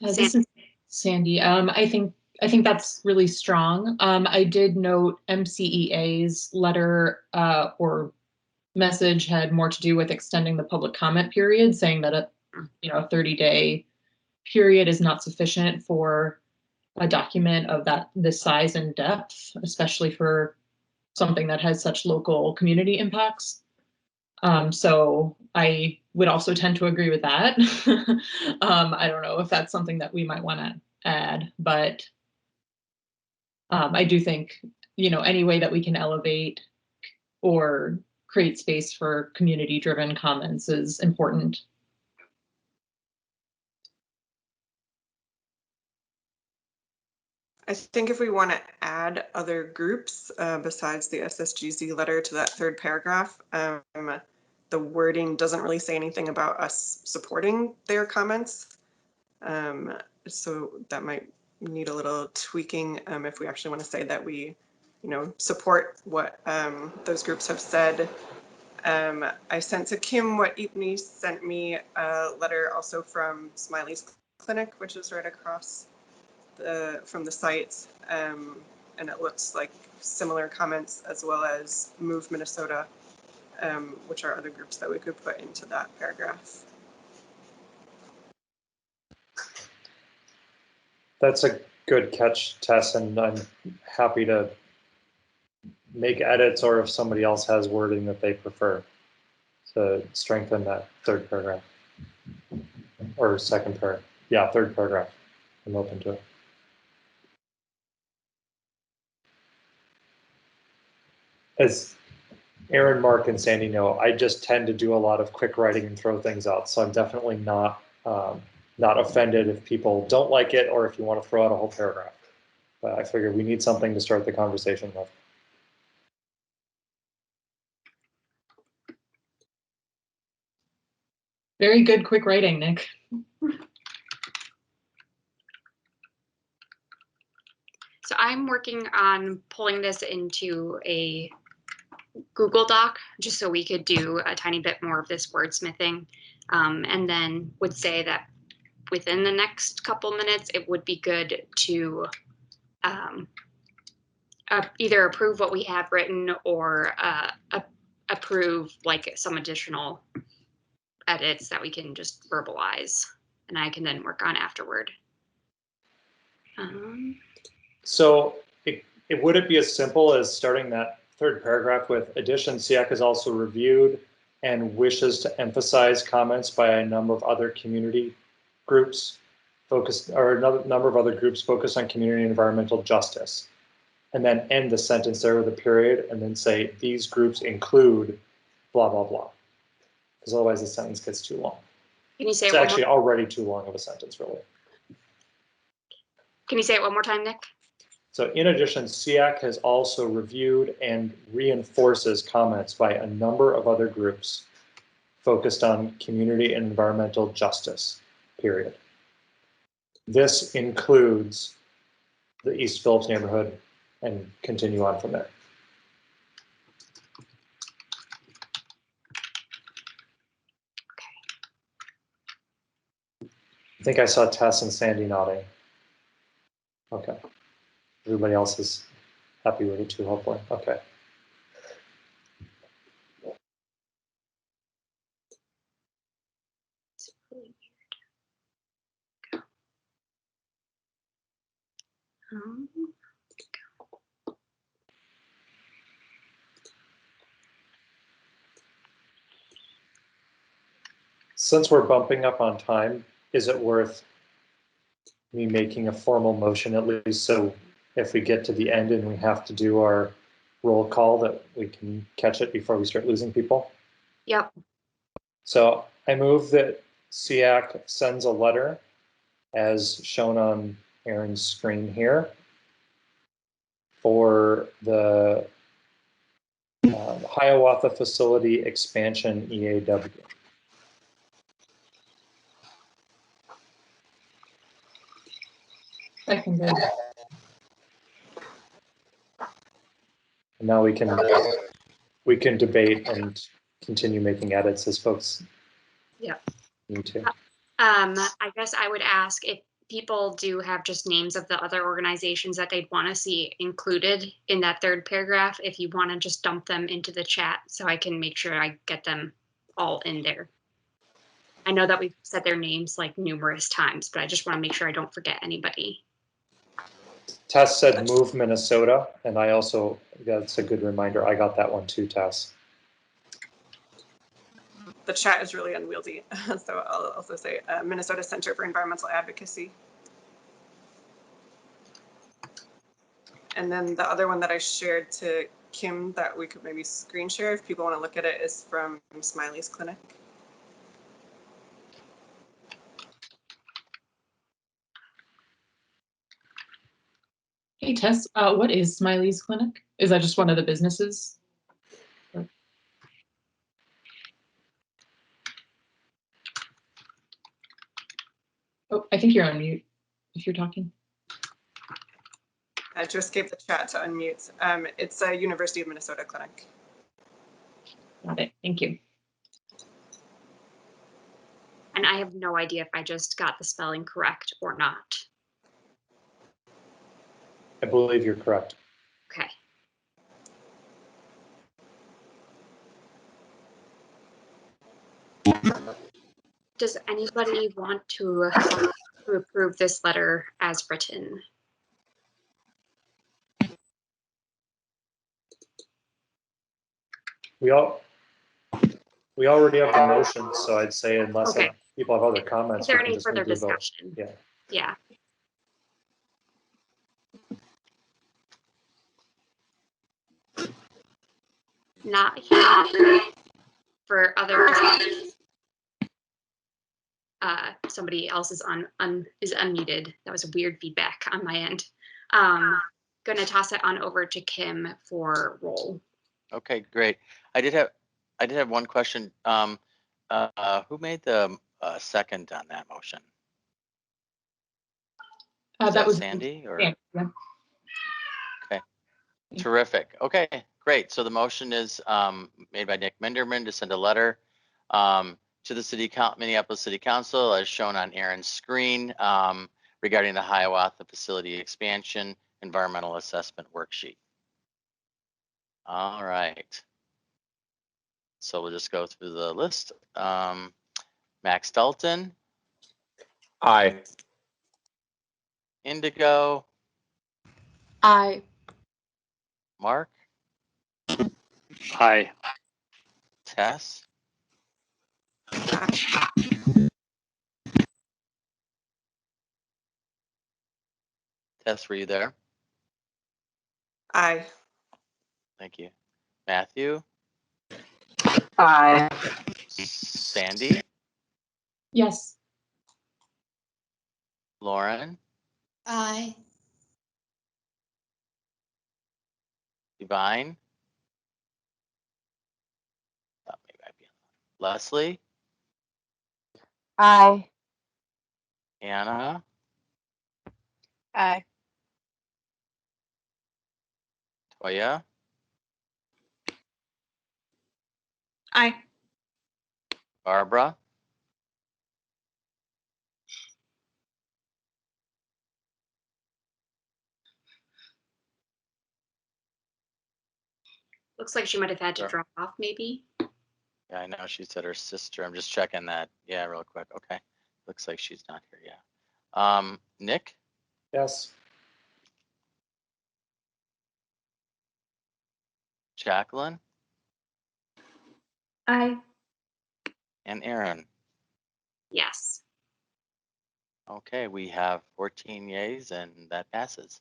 [SPEAKER 10] This is Sandy. I think that's really strong. I did note MCEA's letter or message had more to do with extending the public comment period, saying that a 30-day period is not sufficient for a document of this size and depth, especially for something that has such local community impacts. So I would also tend to agree with that. I don't know if that's something that we might want to add, but I do think, any way that we can elevate or create space for community-driven comments is important.
[SPEAKER 8] I think if we want to add other groups besides the SSGZ letter to that third paragraph, the wording doesn't really say anything about us supporting their comments. So that might need a little tweaking if we actually want to say that we, support what those groups have said. I sent to Kim what Ipni sent me a letter also from Smiley's Clinic, which is right across from the site, and it looks like similar comments, as well as Move Minnesota, which are other groups that we could put into that paragraph.
[SPEAKER 3] That's a good catch, Tess, and I'm happy to make edits, or if somebody else has wording that they prefer, to strengthen that third paragraph or second paragraph. Yeah, third paragraph. I'm open to it. As Aaron, Mark, and Sandy know, I just tend to do a lot of quick writing and throw things out. So I'm definitely not offended if people don't like it, or if you want to throw out a whole paragraph. But I figure we need something to start the conversation with.
[SPEAKER 10] Very good quick writing, Nick.
[SPEAKER 1] So I'm working on pulling this into a Google Doc, just so we could do a tiny bit more of this wordsmithing, and then would say that within the next couple minutes, it would be good to either approve what we have written or approve like some additional edits that we can just verbalize. and I can then work on afterward.
[SPEAKER 3] So would it be as simple as starting that third paragraph with addition, SEAC has also reviewed and wishes to emphasize comments by a number of other community groups focused, or another number of other groups focused on community and environmental justice, and then end the sentence there with a period and then say these groups include blah, blah, blah. Because otherwise the sentence gets too long.
[SPEAKER 1] Can you say
[SPEAKER 3] it's
[SPEAKER 1] it
[SPEAKER 3] actually already too long of a sentence, really.
[SPEAKER 1] Can you say it one more time, Nick?
[SPEAKER 3] So in addition, SEAC has also reviewed and reinforces comments by a number of other groups focused on community and environmental justice, period. This includes the East Phillips neighborhood, and continue on from there. I think I saw Tess and Sandy nodding. Okay. Everybody else is happy with it too, hopefully. Okay. Since we're bumping up on time, is it worth me making a formal motion at least, so if we get to the end and we have to do our roll call, that we can catch it before we start losing people?
[SPEAKER 1] Yep.
[SPEAKER 3] So I move that SEAC sends a letter as shown on Aaron's screen here for the Hiawatha Facility Expansion EAW.
[SPEAKER 10] Seconded.
[SPEAKER 3] And now we can debate and continue making edits as folks need to.
[SPEAKER 1] I guess I would ask if people do have just names of the other organizations that they'd want to see included in that third paragraph, if you want to just dump them into the chat so I can make sure I get them all in there. I know that we've said their names like numerous times, but I just want to make sure I don't forget anybody.
[SPEAKER 3] Tess said move Minnesota, and I also, that's a good reminder. I got that one too, Tess.
[SPEAKER 8] The chat is really unwieldy, so I'll also say Minnesota Center for Environmental Advocacy. And then the other one that I shared to Kim that we could maybe screen share if people want to look at it is from Smiley's Clinic.
[SPEAKER 10] Hey Tess, what is Smiley's Clinic? Is that just one of the businesses? Oh, I think you're on mute if you're talking.
[SPEAKER 8] I just gave the chat to unmute. It's a University of Minnesota clinic.
[SPEAKER 10] Got it. Thank you.
[SPEAKER 1] And I have no idea if I just got the spelling correct or not.
[SPEAKER 3] I believe you're correct.
[SPEAKER 1] Okay. Does anybody want to approve this letter as written?
[SPEAKER 3] We already have the motion, so I'd say unless people have other comments.
[SPEAKER 1] Is there any further discussion?
[SPEAKER 3] Yeah.
[SPEAKER 1] Yeah. Not here for other discussion. Somebody else is is unmuted. That was a weird feedback on my end. Gonna toss it on over to Kim for roll.
[SPEAKER 2] Okay, great. I did have one question. Who made the second on that motion?
[SPEAKER 10] That was
[SPEAKER 2] Sandy or?
[SPEAKER 10] Yeah.
[SPEAKER 2] Okay, terrific. Okay, great. So the motion is made by Nick Minderman to send a letter to the Minneapolis City Council as shown on Aaron's screen regarding the Hiawatha Facility Expansion Environmental Assessment Worksheet. All right. So we'll just go through the list. Max Dalton.
[SPEAKER 5] Aye.
[SPEAKER 2] Indigo,
[SPEAKER 4] Aye.
[SPEAKER 2] Mark,
[SPEAKER 9] Aye.
[SPEAKER 2] Tess, Tess, were you there?
[SPEAKER 8] Aye.
[SPEAKER 2] Thank you. Matthew,
[SPEAKER 13] Aye.
[SPEAKER 2] Sandy,
[SPEAKER 10] Yes.
[SPEAKER 2] Lauren,
[SPEAKER 4] Aye.
[SPEAKER 2] Divine, maybe I'd be on. Leslie,
[SPEAKER 14] Aye.
[SPEAKER 2] Anna,
[SPEAKER 7] Aye.
[SPEAKER 2] Toya,
[SPEAKER 4] Aye.
[SPEAKER 2] Barbara,
[SPEAKER 1] Looks like she might have had to
[SPEAKER 2] Sure.
[SPEAKER 1] drop off maybe.
[SPEAKER 2] Yeah, I know she said her sister. I'm just checking that. Yeah, real quick. Okay. Looks like she's not here. Yeah. Nick,
[SPEAKER 3] Yes.
[SPEAKER 2] Jacqueline,
[SPEAKER 4] Aye.
[SPEAKER 2] and Aaron.
[SPEAKER 1] Yes.
[SPEAKER 2] Okay, we have 14 yays and that passes.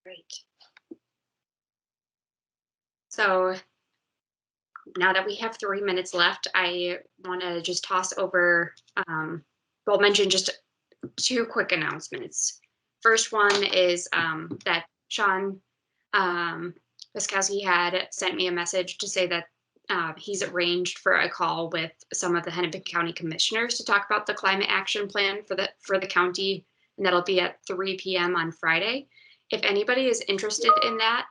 [SPEAKER 1] Great. So now that we have 3 minutes left, I want to just toss over, well, mention just 2 quick announcements. First one is that Sean Wiskowski had sent me a message to say that he's arranged for a call with some of the Hennepin County commissioners to talk about the climate action plan for the county, and that'll be at 3 p.m. on Friday. If anybody is interested in that,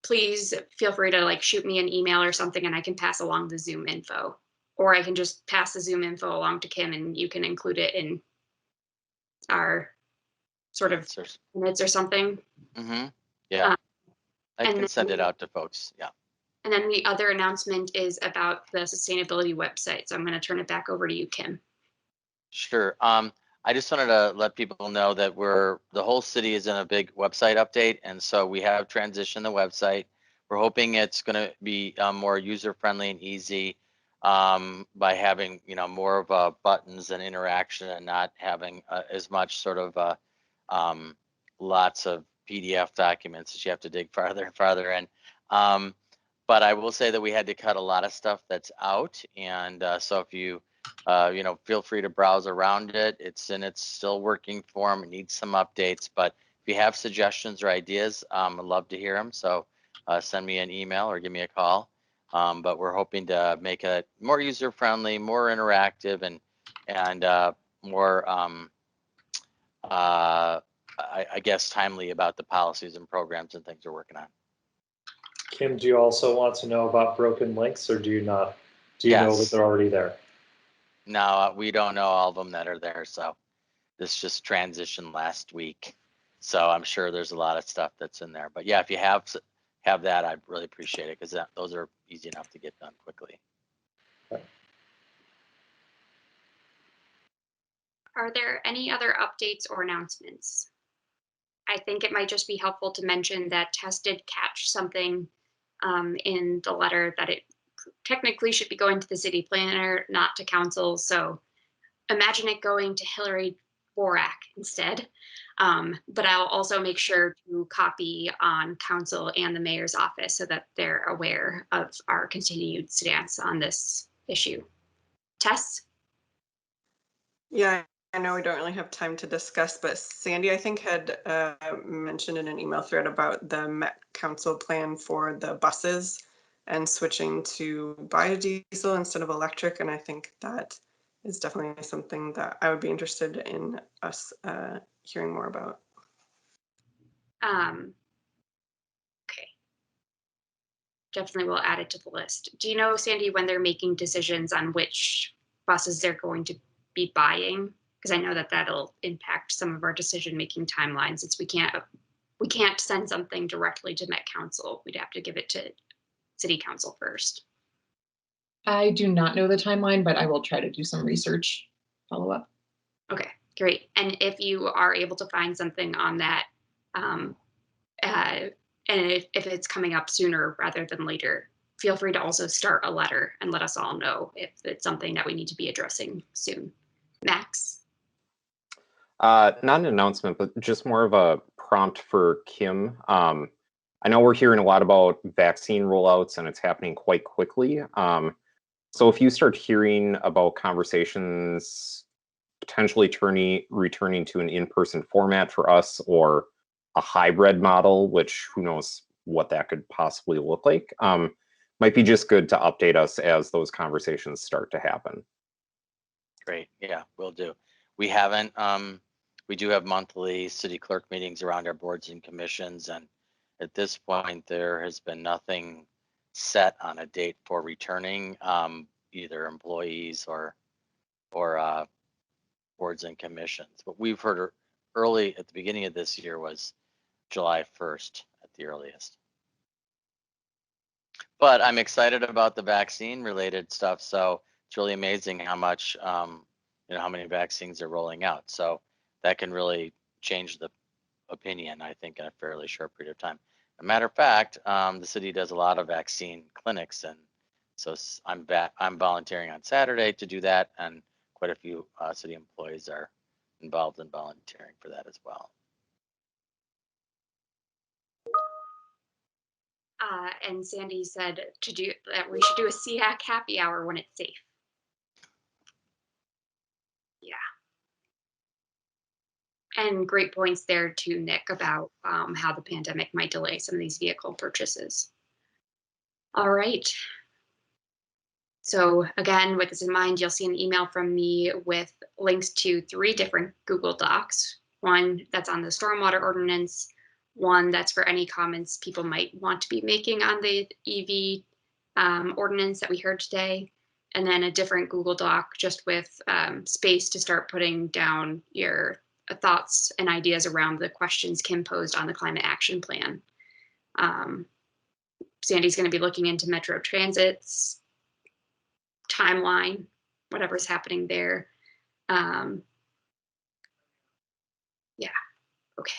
[SPEAKER 1] please feel free to like shoot me an email or something, and I can pass along the Zoom info, or I can just pass the Zoom info along to Kim, and you can include it in our sort of minutes or something.
[SPEAKER 2] Mm-hmm. Yeah, I
[SPEAKER 1] and
[SPEAKER 2] can send
[SPEAKER 1] then-
[SPEAKER 2] it out to folks. Yeah.
[SPEAKER 1] And then the other announcement is about the sustainability website. So I'm going to turn it back over to you, Kim.
[SPEAKER 2] Sure. I just wanted to let people know that the whole city is in a big website update, and so we have transitioned the website. We're hoping it's going to be more user friendly and easy by having more of buttons and interaction, and not having as much sort of lots of PDF documents that you have to dig farther and farther in. But I will say that we had to cut a lot of stuff that's out, and so if you feel free to browse around it. It's in its still working form. It needs some updates, but if you have suggestions or ideas, I'd love to hear them. So send me an email or give me a call. But we're hoping to make it more user friendly, more interactive, and more, I guess, timely about the policies and programs and things we're working on.
[SPEAKER 3] Kim, do you also want to know about broken links, or do you not? Do you know that they're already there?
[SPEAKER 2] No, we don't know all of them that are there. So this just transitioned last week. So I'm sure there's a lot of stuff that's in there. But yeah, if you have that, I'd really appreciate it, because those are easy enough to get done quickly.
[SPEAKER 1] Are there any other updates or announcements? I think it might just be helpful to mention that Tess did catch something in the letter that it technically should be going to the city planner, not to council. So imagine it going to Hillary Borak instead. But I'll also make sure to copy on council and the mayor's office so that they're aware of our continued stance on this issue. Tess?
[SPEAKER 8] Yeah, I know we don't really have time to discuss, but Sandy, I think, had mentioned in an email thread about the Met Council plan for the buses and switching to biodiesel instead of electric. And I think that is definitely something that I would be interested in us hearing more about.
[SPEAKER 1] Okay. Definitely will add it to the list. Do you know, Sandy, when they're making decisions on which buses they're going to be buying? Because I know that that'll impact some of our decision-making timelines, since we can't send something directly to Met Council. We'd have to give it to City Council first.
[SPEAKER 10] I do not know the timeline, but I will try to do some research follow up.
[SPEAKER 1] Okay, great. And if you are able to find something on that, and if it's coming up sooner rather than later, feel free to also start a letter and let us all know if it's something that we need to be addressing soon. Max?
[SPEAKER 5] Not an announcement, but just more of a prompt for Kim. I know we're hearing a lot about vaccine rollouts and it's happening quite quickly. So if you start hearing about conversations potentially returning to an in-person format for us, or a hybrid model, which who knows what that could possibly look like, might be just good to update us as those conversations start to happen.
[SPEAKER 2] Great, yeah, will do. We haven't, we do have monthly city clerk meetings around our boards and commissions, and at this point, there has been nothing set on a date for returning, either employees or boards and commissions. What we've heard early at the beginning of this year was July 1st at the earliest. But I'm excited about the vaccine related stuff. So it's really amazing how much, how many vaccines are rolling out. So that can really change the opinion, I think, in a fairly short period of time. As a matter of fact, the city does a lot of vaccine clinics, and so I'm volunteering on Saturday to do that, and quite a few city employees are involved in volunteering for that as well.
[SPEAKER 1] And Sandy said that we should do a SEAC happy hour when it's safe. Yeah. And great points there too, Nick, about how the pandemic might delay some of these vehicle purchases. All right. So again, with this in mind, you'll see an email from me with links to 3 different Google Docs. One that's on the stormwater ordinance, one that's for any comments people might want to be making on the EV ordinance that we heard today, and then a different Google Doc just with space to start putting down your thoughts and ideas around the questions Kim posed on the climate action plan. Sandy's going to be looking into Metro Transit's timeline, whatever's happening there. Yeah, okay.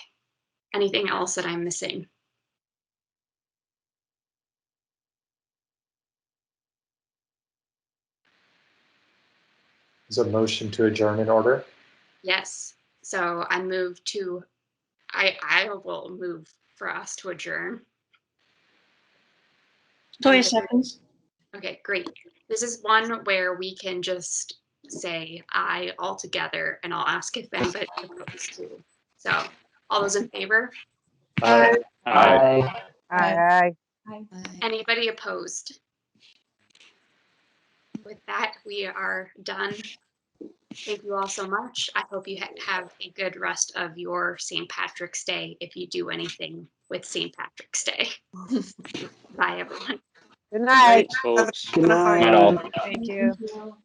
[SPEAKER 1] Anything else that I'm missing?
[SPEAKER 3] Is a motion to adjourn in order?
[SPEAKER 1] Yes. So I will move for us to adjourn.
[SPEAKER 4] 20 seconds.
[SPEAKER 1] Okay, great. This is one where we can just say aye all together, and I'll ask if anybody opposed to. So all those in favor?
[SPEAKER 3] Aye.
[SPEAKER 14] Aye. Aye.
[SPEAKER 1] Anybody opposed? With that, we are done. Thank you all so much. I hope you have a good rest of your St. Patrick's Day if you do anything with St. Patrick's Day. Bye, everyone.
[SPEAKER 14] Good night.
[SPEAKER 9] Thanks, folks.
[SPEAKER 13] Good night.
[SPEAKER 5] all.
[SPEAKER 7] Thank you.
[SPEAKER 10] Thank you.